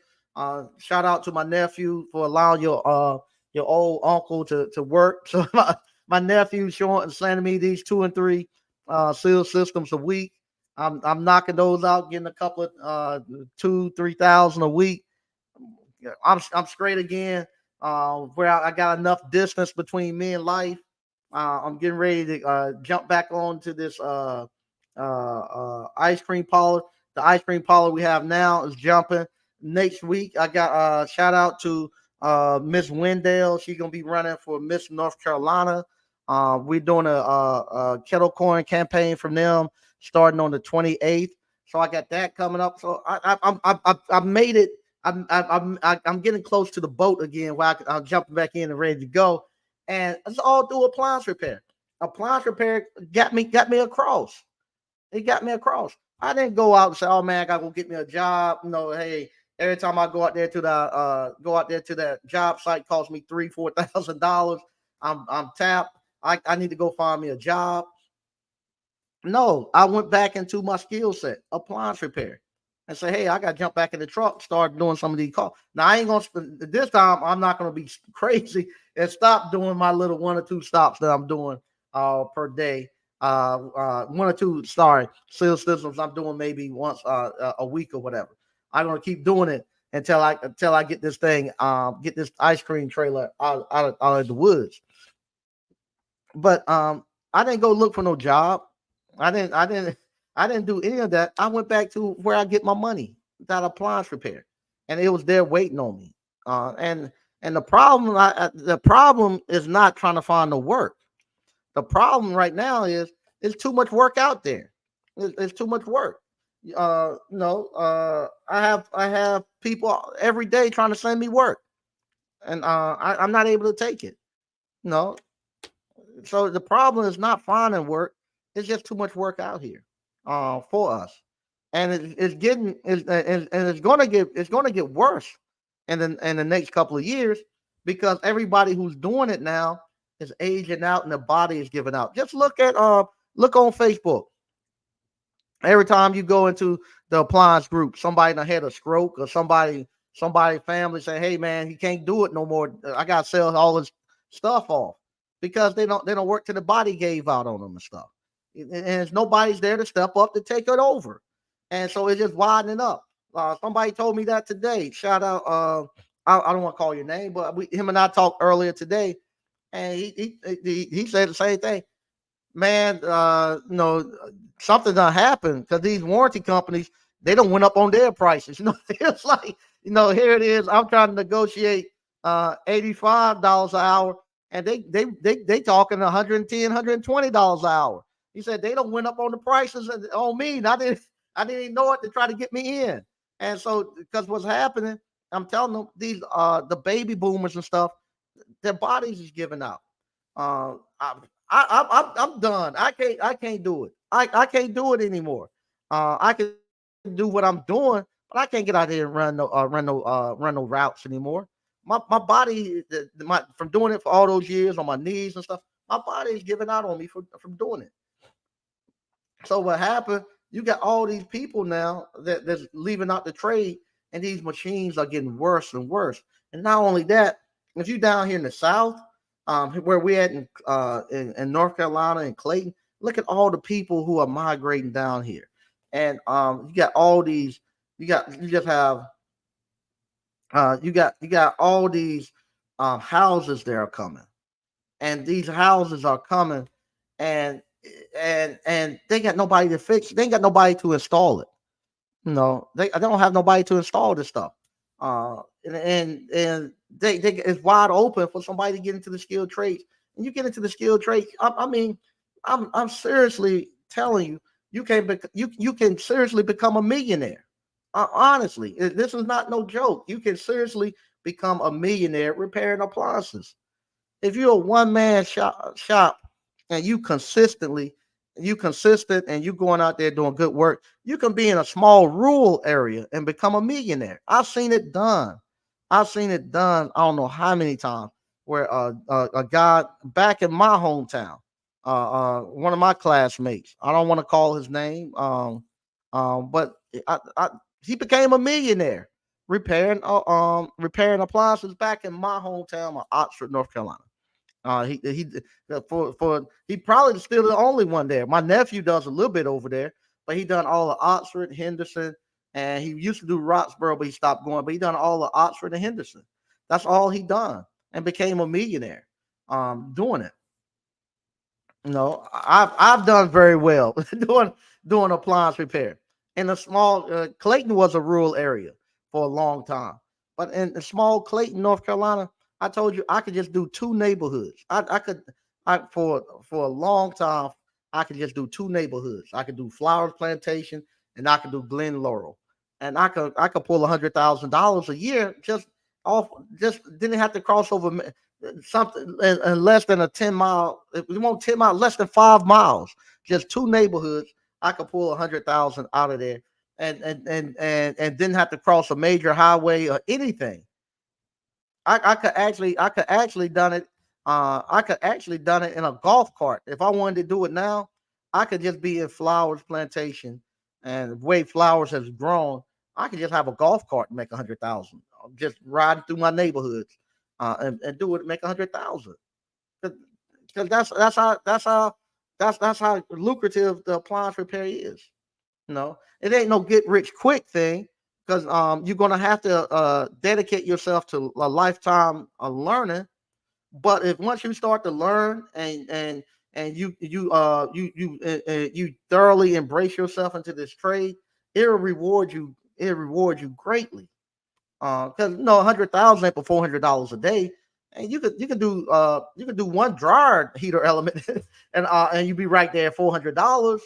Shout out to my nephew for allowing your old uncle to work. So my nephew showing and sending me these 2 and 3 seal systems a week. I'm knocking those out, getting a couple of 2-3 thousand a week. Yeah, I'm straight again. Where I got enough distance between me and life. I'm getting ready to jump back onto this ice cream parlor. The ice cream parlor we have now is jumping. Next week, I got shout out to Miss Wendell. She's gonna be running for Miss North Carolina. We're doing a kettle corn campaign from them starting on the 28th. So I got that coming up. So I made it. I'm getting close to the boat again, where I'm jumping back in and ready to go. And it's all through appliance repair. Appliance repair got me across. It got me across. I didn't go out and say, "Oh man, I gotta go get me a job." You know, hey, Every time I go out there to that job site, costs me $3,000, 4,000. I'm tapped. I need to go find me a job. No, I went back into my skill set, appliance repair, and say, hey, I got to jump back in the truck, start doing some of these calls. Now I ain't gonna this time. I'm not gonna be crazy and stop doing my little one or two stops that I'm doing per day. One or two, sorry, sales systems I'm doing maybe once a week or whatever. I'm gonna keep doing it until I get this thing, get this ice cream trailer out of the woods. But I didn't go look for no job. I didn't I didn't I didn't do any of that. I went back to where I get my money, that appliance repair, and it was there waiting on me. And the problem is not trying to find the work. The problem right now is it's too much work out there. It's too much work. No, I have people every day trying to send me work, and I'm not able to take it. No, so the problem is not finding work; it's just too much work out here, for us, and it's getting and it's gonna get worse in the next couple of years because everybody who's doing it now is aging out and the body is giving out. Just look on Facebook. Every time you go into the appliance group, somebody done had a stroke or somebody family say, "Hey man, he can't do it no more. I gotta sell all this stuff off," because they don't work till the body gave out on them and stuff. And there's nobody's there to step up to take it over, and so it's just widening up. Somebody told me that today. Shout out. I don't want to call your name, but him and I talked earlier today, and he said the same thing. Man, something done happened because these warranty companies, they don't went up on their prices. It's like, here it is. I'm trying to negotiate $85 an hour, and they talking 110, $120 an hour. He said they don't went up on the prices on me. And I didn't even know it to try to get me in. And so because what's happening, I'm telling them these the baby boomers and stuff, their bodies is giving out. I'm done. I can't do it. I can't do it anymore. I can do what I'm doing, but I can't get out there and run no routes anymore. My body, from doing it for all those years on my knees and stuff, my body is giving out on me from doing it. So what happened? You got all these people now that's leaving out the trade, and these machines are getting worse and worse. And not only that, if you down here in the South, where we at in North Carolina and Clayton, look at all the people who are migrating down here, and you got all these. You just have you got all these houses that are coming, and these houses are coming, and and they got nobody to fix. They ain't got nobody to install it. No, they don't have nobody to install this stuff. And they it's wide open for somebody to get into the skilled trades. And you get into the skilled trades. I mean, I'm seriously telling you, you can seriously become a millionaire. Honestly, this is not no joke. You can seriously become a millionaire repairing appliances. If you're a one man shop and you consistent and you going out there doing good work, you can be in a small rural area and become a millionaire. I've seen it done. I've seen it done. I don't know how many times where a guy back in my hometown, one of my classmates, I don't want to call his name, but he became a millionaire repairing appliances back in my hometown of Oxford, North Carolina. He for he probably still the only one there. My nephew does a little bit over there, but he done all of Oxford, Henderson, and he used to do Roxborough, but he stopped going. But he done all of Oxford and Henderson. That's all he done, and became a millionaire doing it. I've done very well doing appliance repair. In a small Clayton was a rural area for a long time, but in the small Clayton, North Carolina, I told you I could just do two neighborhoods. I could I for a long time I could just do two neighborhoods. I could do Flowers Plantation and I could do Glen Laurel, and I could pull $100,000 a year off. Just didn't have to cross over something in less than a 10 mile. If we want 10 miles, less than 5 miles, just two neighborhoods. I could pull 100,000 out of there, and didn't have to cross a major highway or anything. I could actually done it. I could actually done it in a golf cart. If I wanted to do it now, I could just be in flowers plantation, and the way flowers has grown, I could just have a golf cart and make 100,000. Just riding through my neighborhoods, and do it and make 100,000. Because that's how lucrative the appliance repair is. It ain't no get rich quick thing, because you're gonna have to dedicate yourself to a lifetime of learning. But if once you start to learn, and you thoroughly embrace yourself into this trade, it'll reward you. It'll reward you greatly. Because 100,000 ain't for $400 a day, and you could do one dryer heater element, and you be right there at $400.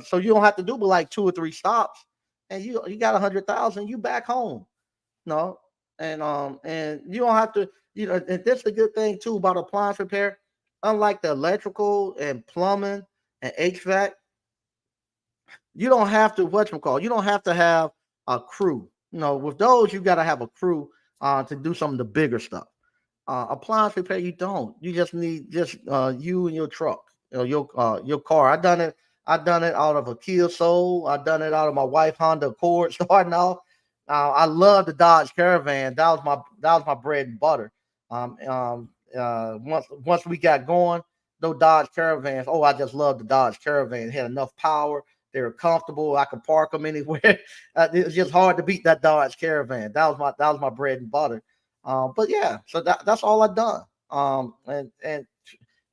So you don't have to do but like two or three stops, and you got 100,000. You back home. No, and you don't have to. And that's the good thing too about appliance repair. Unlike the electrical and plumbing and HVAC, you don't have to what you call. You don't have to have a crew. With those you got to have a crew to do some of the bigger stuff. Appliance repair, you don't. You just need just you and your truck, your car. I done it out of a Kia Soul. I done it out of my wife Honda Accord. Starting off, I love the Dodge Caravan. That was my bread and butter. Once we got going, those Dodge Caravans. Oh, I just love the Dodge Caravan. It had enough power. They were comfortable. I could park them anywhere. It was just hard to beat that Dodge Caravan. That was my bread and butter. But yeah, so that's all I done. And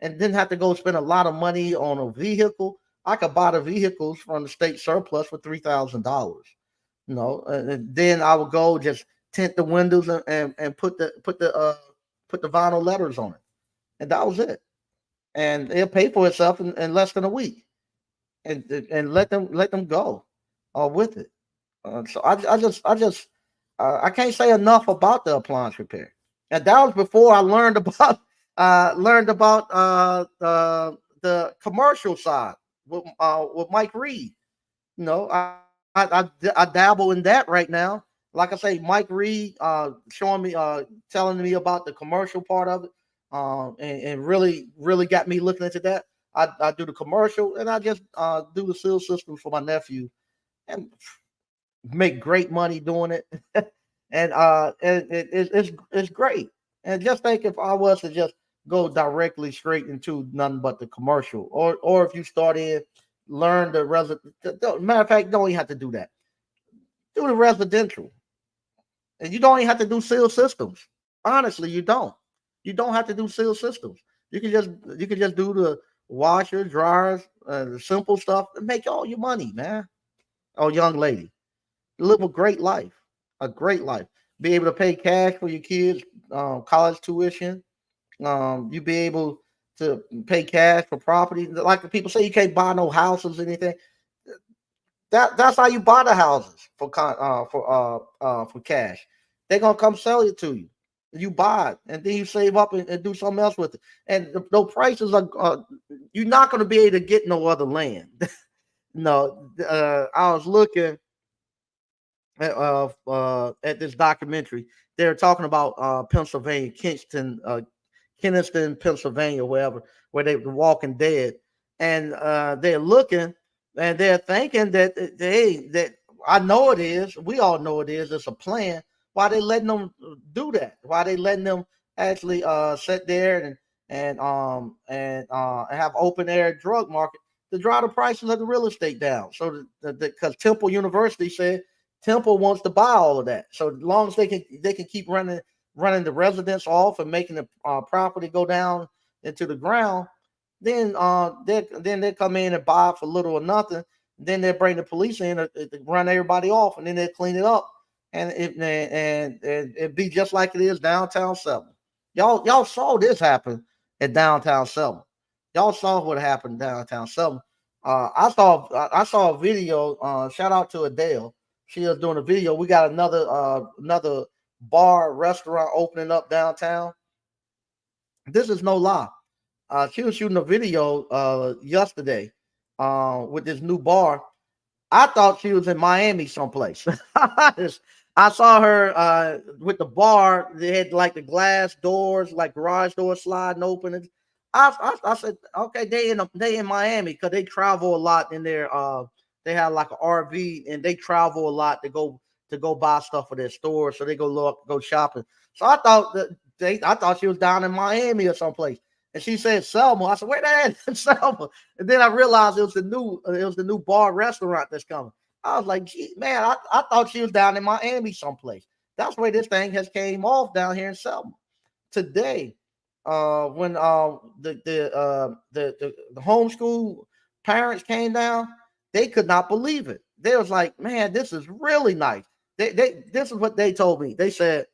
didn't have to go spend a lot of money on a vehicle. I could buy the vehicles from the state surplus for $3,000. And then I would go just tint the windows and put the vinyl letters on it, and that was it. And it'll pay for itself in less than a week, and let them go with it. So I can't say enough about the appliance repair, and that was before I learned about the commercial side with Mike Reed. I dabble in that right now. Like I say, Mike Reed showing me, telling me about the commercial part of it, and really got me looking into that. I do the commercial, and I just do the seal systems for my nephew, and make great money doing it. And it's great. And just think if I was to just go directly straight into nothing but the commercial, or if you start in, learn the resident. Matter of fact, don't even have to do that. Do the residential, and you don't even have to do seal systems. Honestly, you don't. You don't have to do seal systems. You can just do the washer, dryers, the simple stuff, and make all your money, man. Oh, young lady, live a great life, a great life. Be able to pay cash for your kids' college tuition. You be able to pay cash for property. Like the people say, you can't buy no houses or anything. That's how you buy the houses for cash. They're gonna come sell it to you. You buy it, and then you save up and do something else with it. And the prices are you're not gonna be able to get no other land. No, I was looking at this documentary. They're talking about Pennsylvania, Keniston, Pennsylvania, wherever, where they were Walking Dead, and they're looking and they're thinking that I know it is. We all know it is. It's a plan. Why they letting them do that? Why they letting them actually sit there and have open air drug market to drive the prices of the real estate down? So because Temple University said Temple wants to buy all of that. So as long as they can keep running the residents off and making the property go down into the ground, then they come in and buy it for little or nothing. Then they bring the police in to run everybody off, and then they clean it up, and it be just like it is downtown Selma. Y'all saw this happen at downtown Selma. Y'all saw what happened downtown Selma. I saw a video. Shout out to Adele. She was doing a video. We got another bar restaurant opening up downtown. This is no lie. She was shooting a video yesterday with this new bar. I thought she was in Miami someplace. I saw her with the bar. They had like the glass doors, like garage doors sliding open. And I said, okay, they in Miami because they travel a lot in their they have like an RV and they travel a lot to go buy stuff for their store. So they go shopping. So I thought she was down in Miami or someplace. And she said Selma. I said, where that at? Selma. And then I realized it was the new bar restaurant that's coming. I was like, gee, man, I thought she was down in Miami someplace. That's where this thing has came off down here in Selma. Today, when the homeschool parents came down, they could not believe it. They was like, man, this is really nice. This is what they told me. They said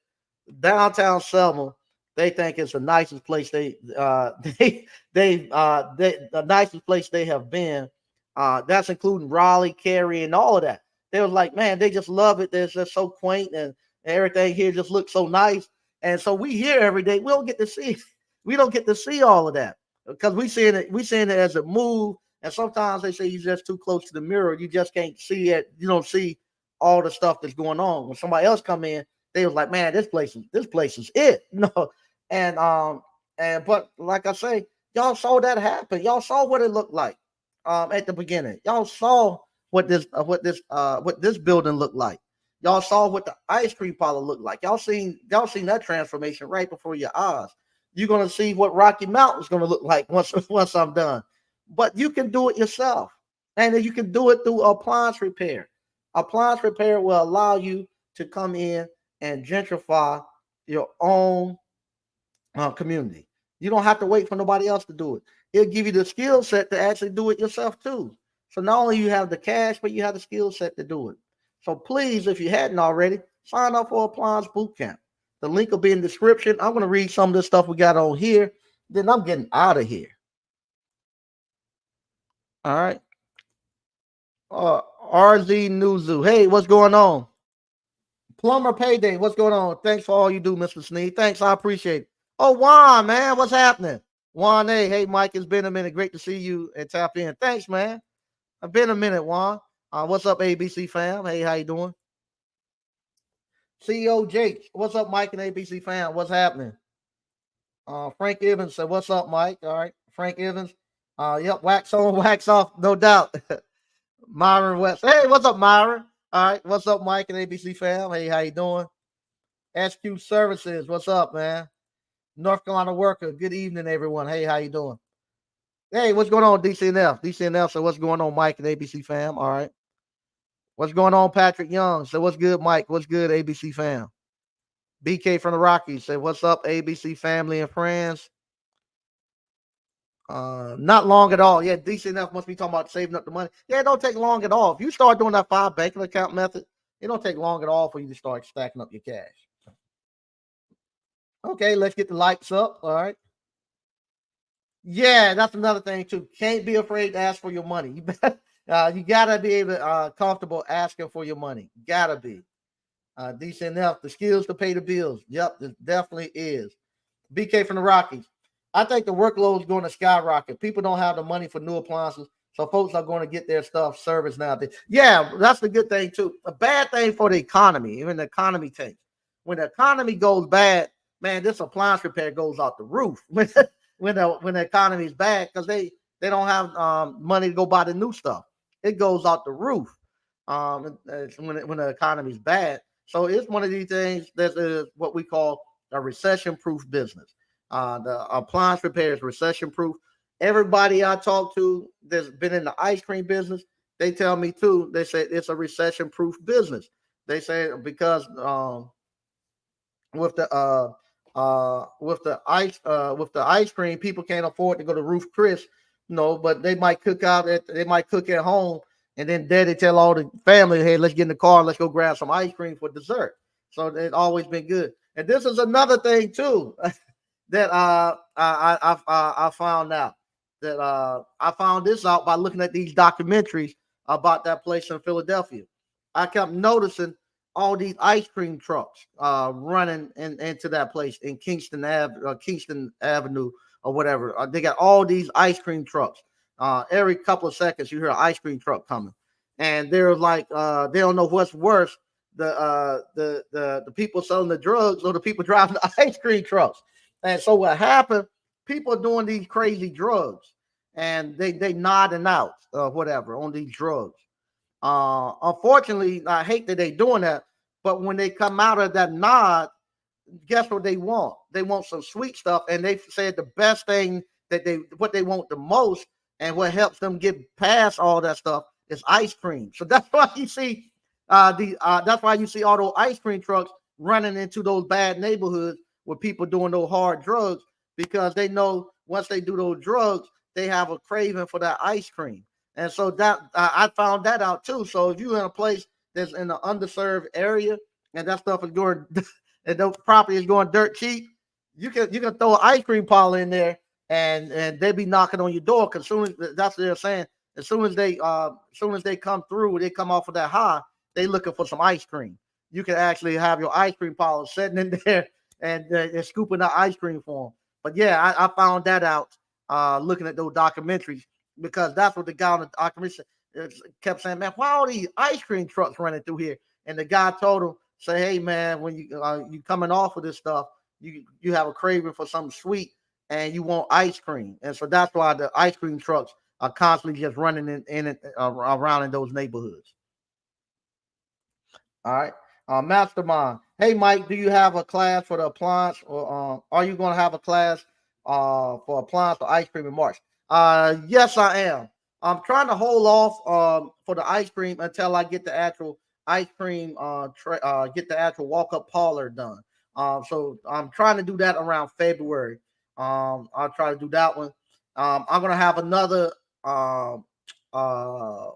downtown Selma, they think it's the nicest place they the nicest place they have been. That's including Raleigh, Cary, and all of that. They was like, man, they just love it. They're just so quaint and everything here just looks so nice. And so we here every day. We don't get to see, we don't get to see all of that because we seeing it as a move. And sometimes they say you're just too close to the mirror. You just can't see it. You don't see all the stuff that's going on. When somebody else come in, they was like, man, this place is it. No, and but like I say, y'all saw that happen. Y'all saw what it looked like at the beginning. Y'all saw what this building looked like. Y'all saw what the ice cream parlor looked like. Y'all seen that transformation right before your eyes. You're gonna see what Rocky Mountain's gonna look like once I'm done. But you can do it yourself, and then you can do it through appliance repair. Appliance repair will allow you to come in and gentrify your own community. You don't have to wait for nobody else to do it. It'll give you the skill set to actually do it yourself too. So not only you have the cash, but you have the skill set to do it. So please, if you hadn't already, sign up for Appliance Bootcamp. The link will be in the description. I'm going to read some of this stuff we got on here. Then I'm getting out of here. All right. RZ Nuzu. Hey, what's going on? Plumber Payday. What's going on? Thanks for all you do, Mr. Sneed. Thanks. I appreciate it. Oh, Juan, man. What's happening? Juan A. Hey, Mike. It's been a minute. Great to see you and tap in. Thanks, man. It's been a minute, Juan. What's up, ABC fam? Hey, how you doing? CEO Jake. What's up, Mike and ABC fam? What's happening? Frank Evans said, what's up, Mike? All right. Frank Evans. Yep, wax on, wax off, no doubt. Myron West. Hey, what's up, Myron? All right. What's up, Mike and ABC fam? Hey, how you doing? SQ Services. What's up, man? North Carolina worker. Good evening, everyone. Hey, how you doing? Hey, what's going on, DCNF? DCNF. So what's going on, Mike and ABC fam? All right. What's going on, Patrick Young? So what's good, Mike? What's good, ABC fam? BK from the Rockies. Say what's up, ABC family and friends. Not long at all. Yeah, DCNF must be talking about saving up the money. Yeah, it don't take long at all. If you start doing that 5 banking account method, it don't take long at all for you to start stacking up your cash. Okay, let's get the lights up. All right. Yeah, that's another thing too. Can't be afraid to ask for your money. You gotta be able to comfortable asking for your money. Gotta be. Decent enough. The skills to pay the bills. Yep, this definitely is. BK from the Rockies. I think the workload is going to skyrocket. People don't have the money for new appliances, so folks are going to get their stuff serviced now. Yeah, that's the good thing too. A bad thing for the economy, even the economy tanks. When the economy goes bad, man, this appliance repair goes out the roof. When the economy is bad, because they don't have money to go buy the new stuff. It goes out the roof when the economy is bad. So it's one of these things that is what we call a recession-proof business. The appliance repair is recession-proof. Everybody I talk to that's been in the ice cream business, they tell me too. They say it's a recession-proof business. They say because with the ice cream, people can't afford to go to Roof Chris, but they might cook at home, and then daddy tell all the family, hey, let's get in the car, let's go grab some ice cream for dessert. So it's always been good. And this is another thing too that I found out that I found this out by looking at these documentaries about that place in Philadelphia. I kept noticing all these ice cream trucks running into that place in Kingston Avenue or whatever. They got all these ice cream trucks. Every couple of seconds, you hear an ice cream truck coming. and they're like they don't know what's worse, the people selling the drugs or the people driving the ice cream trucks. And so what happened? People are doing these crazy drugs, and they nodding out whatever on these drugs. Unfortunately, I hate that they doing that, but when they come out of that nod, guess what they want? They want some sweet stuff, and they said the best thing that they want the most, and what helps them get past all that stuff is ice cream. So that's why you see that's why you see all those ice cream trucks running into those bad neighborhoods with people doing those hard drugs, because they know once they do those drugs, they have a craving for that ice cream. And so that I found that out too. So if you're in a place that's in an underserved area and that stuff is going and the property is going dirt cheap, you can throw an ice cream parlor in there, and they be knocking on your door, because soon as that's what they're saying. As soon as they come through, they come off of that high, they looking for some ice cream. You can actually have your ice cream parlor sitting in there, and scooping the ice cream for them. But yeah, I found that out looking at those documentaries, because that's what the guy on the documentary kept saying, man, why all these ice cream trucks running through here? And the guy told him, say, hey man, when you coming off of this stuff, you have a craving for something sweet, and you want ice cream. And so that's why the ice cream trucks are constantly just running around in those neighborhoods. All right. Mastermind. Hey, Mike, do you have a class for the appliance, or are you going to have a class for appliance for ice cream in March? Yes, I am. I'm trying to hold off for the ice cream until I get the actual ice cream, get the actual walk up parlor done. So I'm trying to do that around February. I'll try to do that one. I'm going to have another um, uh,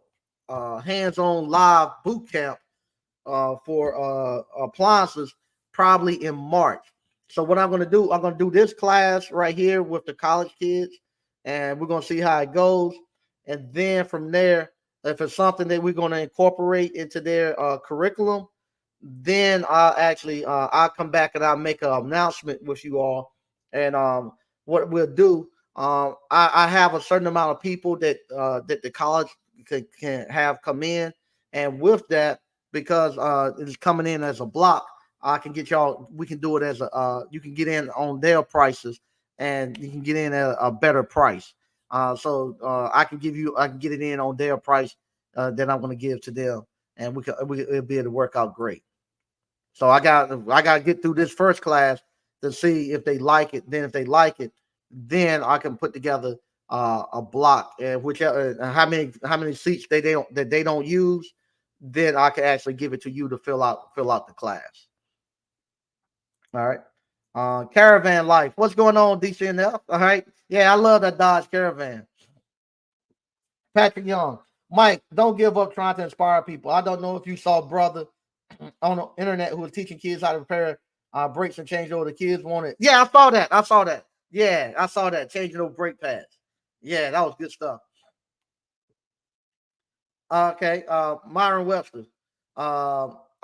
hands on live boot camp for appliances probably in March. So what I'm going to do this class right here with the college kids, and we're going to see how it goes. And then from there, if it's something that we're going to incorporate into their curriculum, then I'll come back and I'll make an announcement with you all. And what we'll do, I have a certain amount of people that the college can have come in, and with that, because it's coming in as a block, I can get y'all. We can do it as a. You can get in on their prices, and you can get in at a better price. So I can give you. I can get it in on their price that I'm going to give to them, and it'll be able to work out great. So I got to get through this first class to see if they like it. Then if they like it, then I can put together a block, and whichever how many seats they don't use, then I can actually give it to you to fill out the class. All right. Caravan life. What's going on, DCNF? All right. Yeah, I love that Dodge Caravan. Patrick Young. Mike, don't give up trying to inspire people. I don't know if you saw brother on the internet who was teaching kids how to repair brakes and change over. The kids wanted. Yeah, I saw that. I saw that. Yeah, I saw that. Changing over brake pads. Yeah, that was good stuff. Okay, Myron Webster.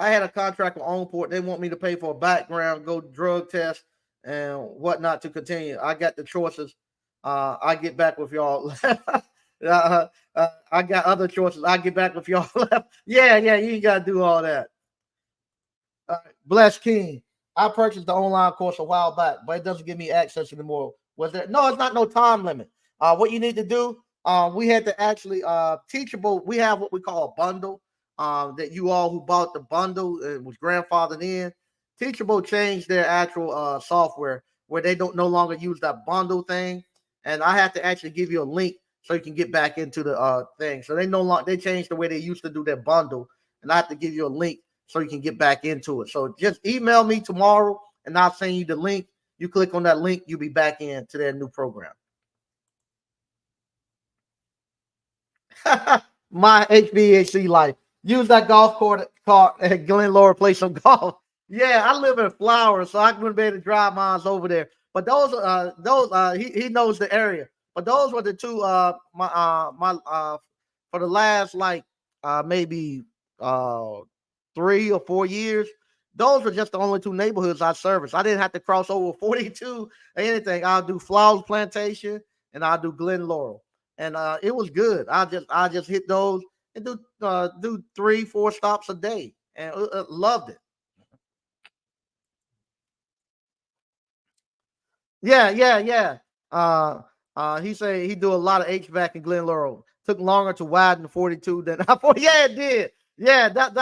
I had a contract with Onport. They want me to pay for a background, go drug test, and whatnot to continue. I got the choices. I get back with y'all. I got other choices. I get back with y'all. Yeah, yeah, you ain't gotta do all that. Bless King. I purchased the online course a while back, but it doesn't give me access anymore. Was there? No, it's not no time limit. What you need to do, we had to actually teachable. We have what we call a bundle. That you all who bought the bundle was grandfathered in. Teachable changed their actual software where they don't no longer use that bundle thing, and I have to actually give you a link so you can get back into the thing. So they no longer they changed the way they used to do their bundle, and I have to give you a link so you can get back into it. So just email me tomorrow, and I'll send you the link. You click on that link, you'll be back into their new program. My HVAC life. Use that golf cart at Glen Laura, play some golf. Yeah, I live in Flowers, so I wouldn't be able to drive mines over there. But he knows the area. But those were the two my for the last like maybe 3 or 4 years. Those were just the only two neighborhoods I serviced. I didn't have to cross over 42 or anything. I'll do Flowers Plantation and I'll do Glen Laurel. And it was good. I just hit those, and do 3, 4 stops a day, and loved it. Yeah, yeah, yeah. Uh, he said he do a lot of HVAC in Glen Laurel. Took longer to widen the 42 than I thought. Yeah, it did. Yeah, that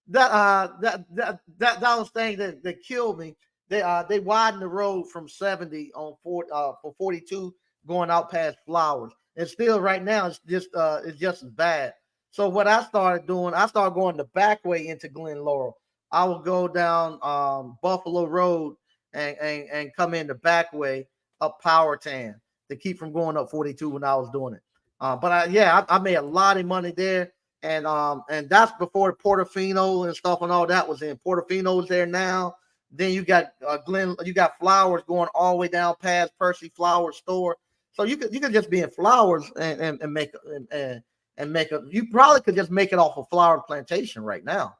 was thing that killed me. They widened the road from 70 on for 42 going out past Flowers. And still right now it's just as bad. So what I started doing, I started going the back way into Glen Laurel. I would go down Buffalo Road and come in the back way up Powhatan to keep from going up 42 when I was doing it. I made a lot of money there, and that's before Portofino and stuff and all that was in. Portofino's there now. Then you got you got Flowers going all the way down past Percy Flowers store. So you could just be in Flowers and make and make a. You probably could just make it off of Flower Plantation right now.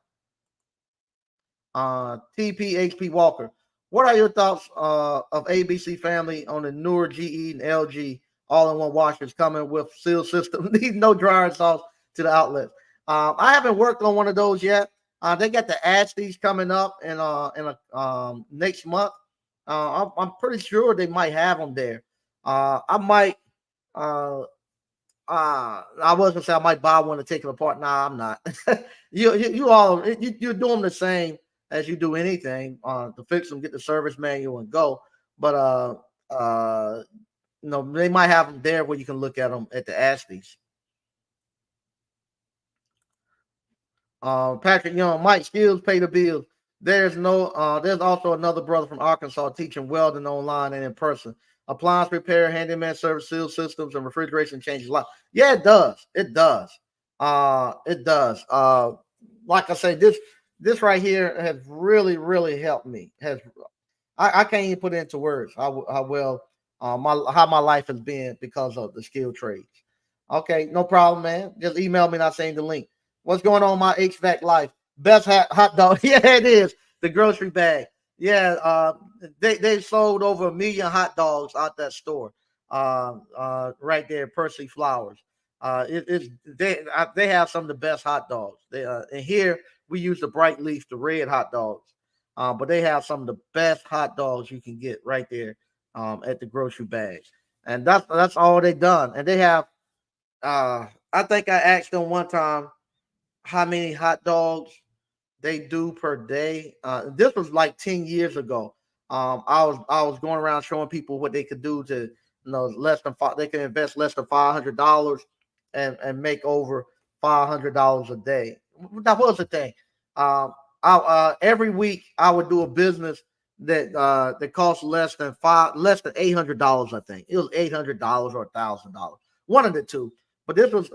TPHP Walker. What are your thoughts of ABC Family on the newer GE and LG all-in-one washers coming with seal system? Need no dryer sauce to the outlets. I haven't worked on one of those yet. They got the Ashley's coming up in a next month. I'm pretty sure they might have them there. I might. Uh, I was gonna say I might buy one to take it apart. Nah, I'm not. You all you're doing the same as you do anything to fix them, get the service manual and go. But they might have them there where you can look at them at the Ashley's. Patrick Young, Mike Skills pay the bills. There's also another brother from Arkansas teaching welding online and in person. Appliance repair, handyman service, seal systems, and refrigeration changes a lot. Yeah, it does. It does. It does. Like I say, this right here has really, really helped me. I can't even put it into words how well how my life has been because of the skill trades. Okay, no problem, man. Just email me and I'll send the link. What's going on in my HVAC life? Best hot dog. Yeah, it is. The grocery bag. Yeah, they sold over 1 million hot dogs out that store. Right there, Percy Flowers. They have some of the best hot dogs. And here we use the bright leaf, the red hot dogs. But they have some of the best hot dogs you can get right there at the grocery bags. And that's all they done. And they have I think I asked them one time how many hot dogs they do per day. This was like 10 years ago. I was going around showing people what they could do to less than five. They can invest less than $500 and make over $500 a day. That was the thing. Every week I would do a business that cost less than $800. I think it was $800 or $1,000, one of the two. But this was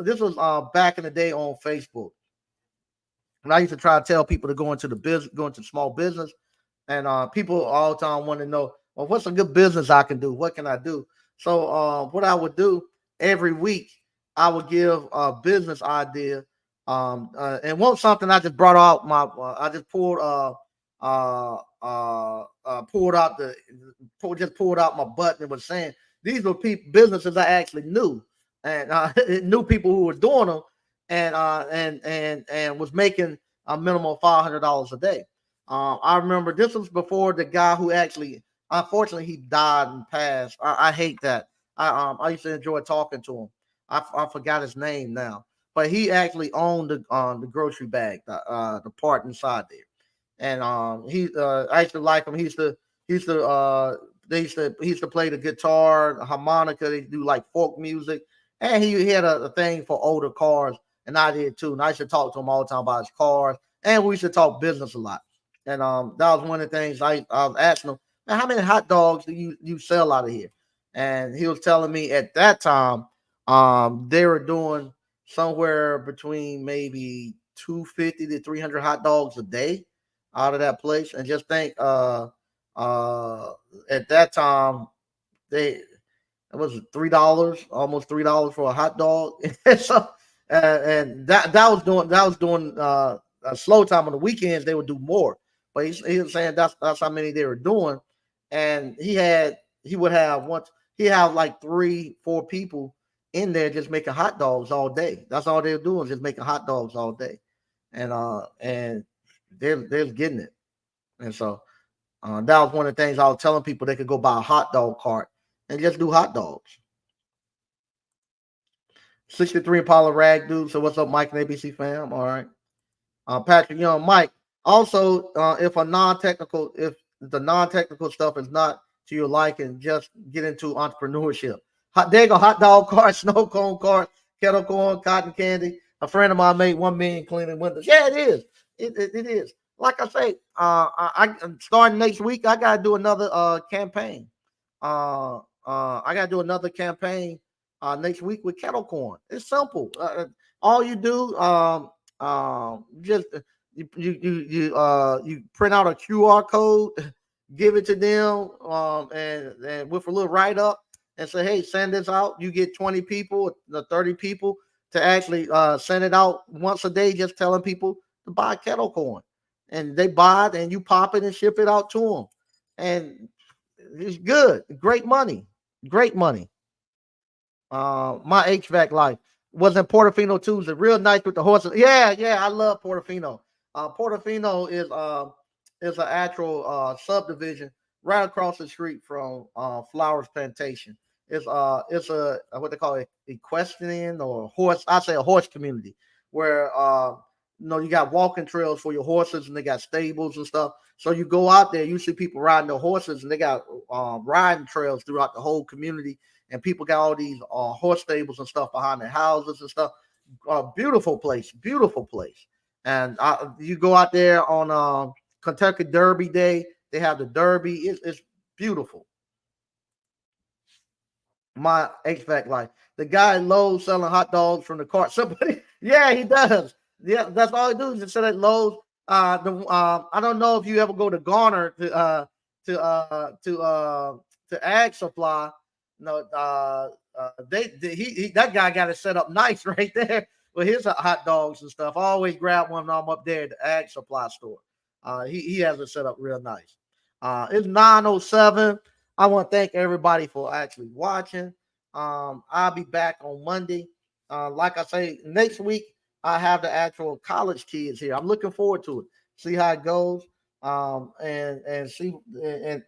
back in the day on Facebook. And I used to try to tell people to go into small business, and people all the time want to know, well, what's a good business I can do? What can I do? So what I would do every week, I would give a business idea, and want something I just brought out I just pulled out just pulled out my butt and was saying these were businesses I actually knew, and knew people who were doing them, and was making a minimum of $500 a day. I remember this was before the guy who actually, unfortunately, he died and passed. I hate that. I used to enjoy talking to him. I forgot his name now, but he actually owned the grocery bag, the part inside there, and I used to like him. He used to he used to play the guitar, the harmonica. They do like folk music, and he had a thing for older cars, and I did too. And I used to talk to him all the time about his cars, and we used to talk business a lot. And that was one of the things I was asking him, man, how many hot dogs do you sell out of here? And he was telling me at that time, they were doing somewhere between maybe 250 to 300 hot dogs a day out of that place. And just think, uh, at that time, they it was $3, almost $3 for a hot dog. So, and that was doing a slow time on the weekends. They would do more, but he was saying that's how many they were doing, and he would have once he have like 3, 4 people, in there just making hot dogs all day. That's all they're doing, just making hot dogs all day, and they're getting it. And so that was one of the things I was telling people they could go buy a hot dog cart and just do hot dogs. 63 Impala Rag Dude. So what's up, Mike and ABC fam? All right. Patrick Young, Mike. Also, if the non-technical stuff is not to your liking, just get into entrepreneurship. There you go, hot dog cart, snow cone cart, kettle corn, cotton candy. A friend of mine made 1 million cleaning windows. Yeah, it is. It is. Like I say, I'm starting next week. I gotta do another campaign. I gotta do another campaign next week with kettle corn. It's simple. All you do, just you print out a QR code, give it to them, and with a little write up, and say, hey, send this out. You get 20 people, the 30 people to actually send it out once a day, just telling people to buy kettle corn, and they buy it, and you pop it and ship it out to them, and it's good, great money, great money. My HVAC life was in Portofino Tuesday. Real nice with the horses. Yeah, yeah, I love Portofino. Portofino is an actual subdivision right across the street from Flowers Plantation. It's a what they call it, equestrian or horse. I say a horse community where you got walking trails for your horses and they got stables and stuff. So you go out there, you see people riding their horses and they got riding trails throughout the whole community, and people got all these horse stables and stuff behind their houses and stuff. Beautiful place, beautiful place. And you go out there on Kentucky Derby Day. They have the Derby. It's beautiful. My HVAC life. The guy Lowe's selling hot dogs from the cart. Somebody, yeah, he does. Yeah, that's all he does. Just sell at Lowe's. I don't know if you ever go to Garner to Ag Supply. No, that guy got it set up nice right there with his hot dogs and stuff. I always grab one when I'm up there at the Ag Supply store. He has it set up real nice. It's 9:07. I want to thank everybody for actually watching. I'll be back on Monday. Like I say, next week I have the actual college kids here. I'm looking forward to it. See how it goes. And see and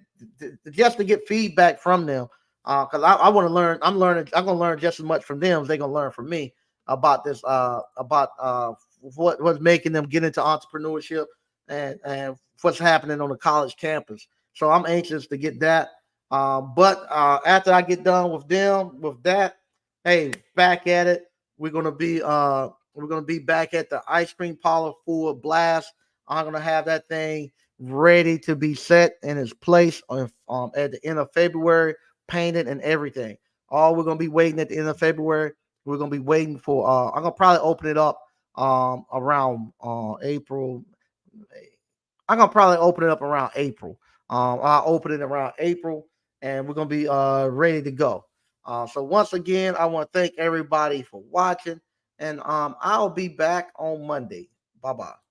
just to get feedback from them. Because I want to learn. I'm gonna learn just as much from them as they're gonna learn from me about this. About what's making them get into entrepreneurship and what's happening on the college campus. So I'm anxious to get that. But after I get done with them with that, hey, back at it. We're gonna be back at the ice cream parlor full blast. I'm gonna have that thing ready to be set in its place at the end of February, painted and everything. All we're gonna be waiting at the end of February. We're gonna be waiting for. I'm gonna probably open it up around April. I'm gonna probably open it up around April. I'll open it around April, and we're gonna be ready to go. So once again, I want to thank everybody for watching, and I'll be back on Monday. Bye bye.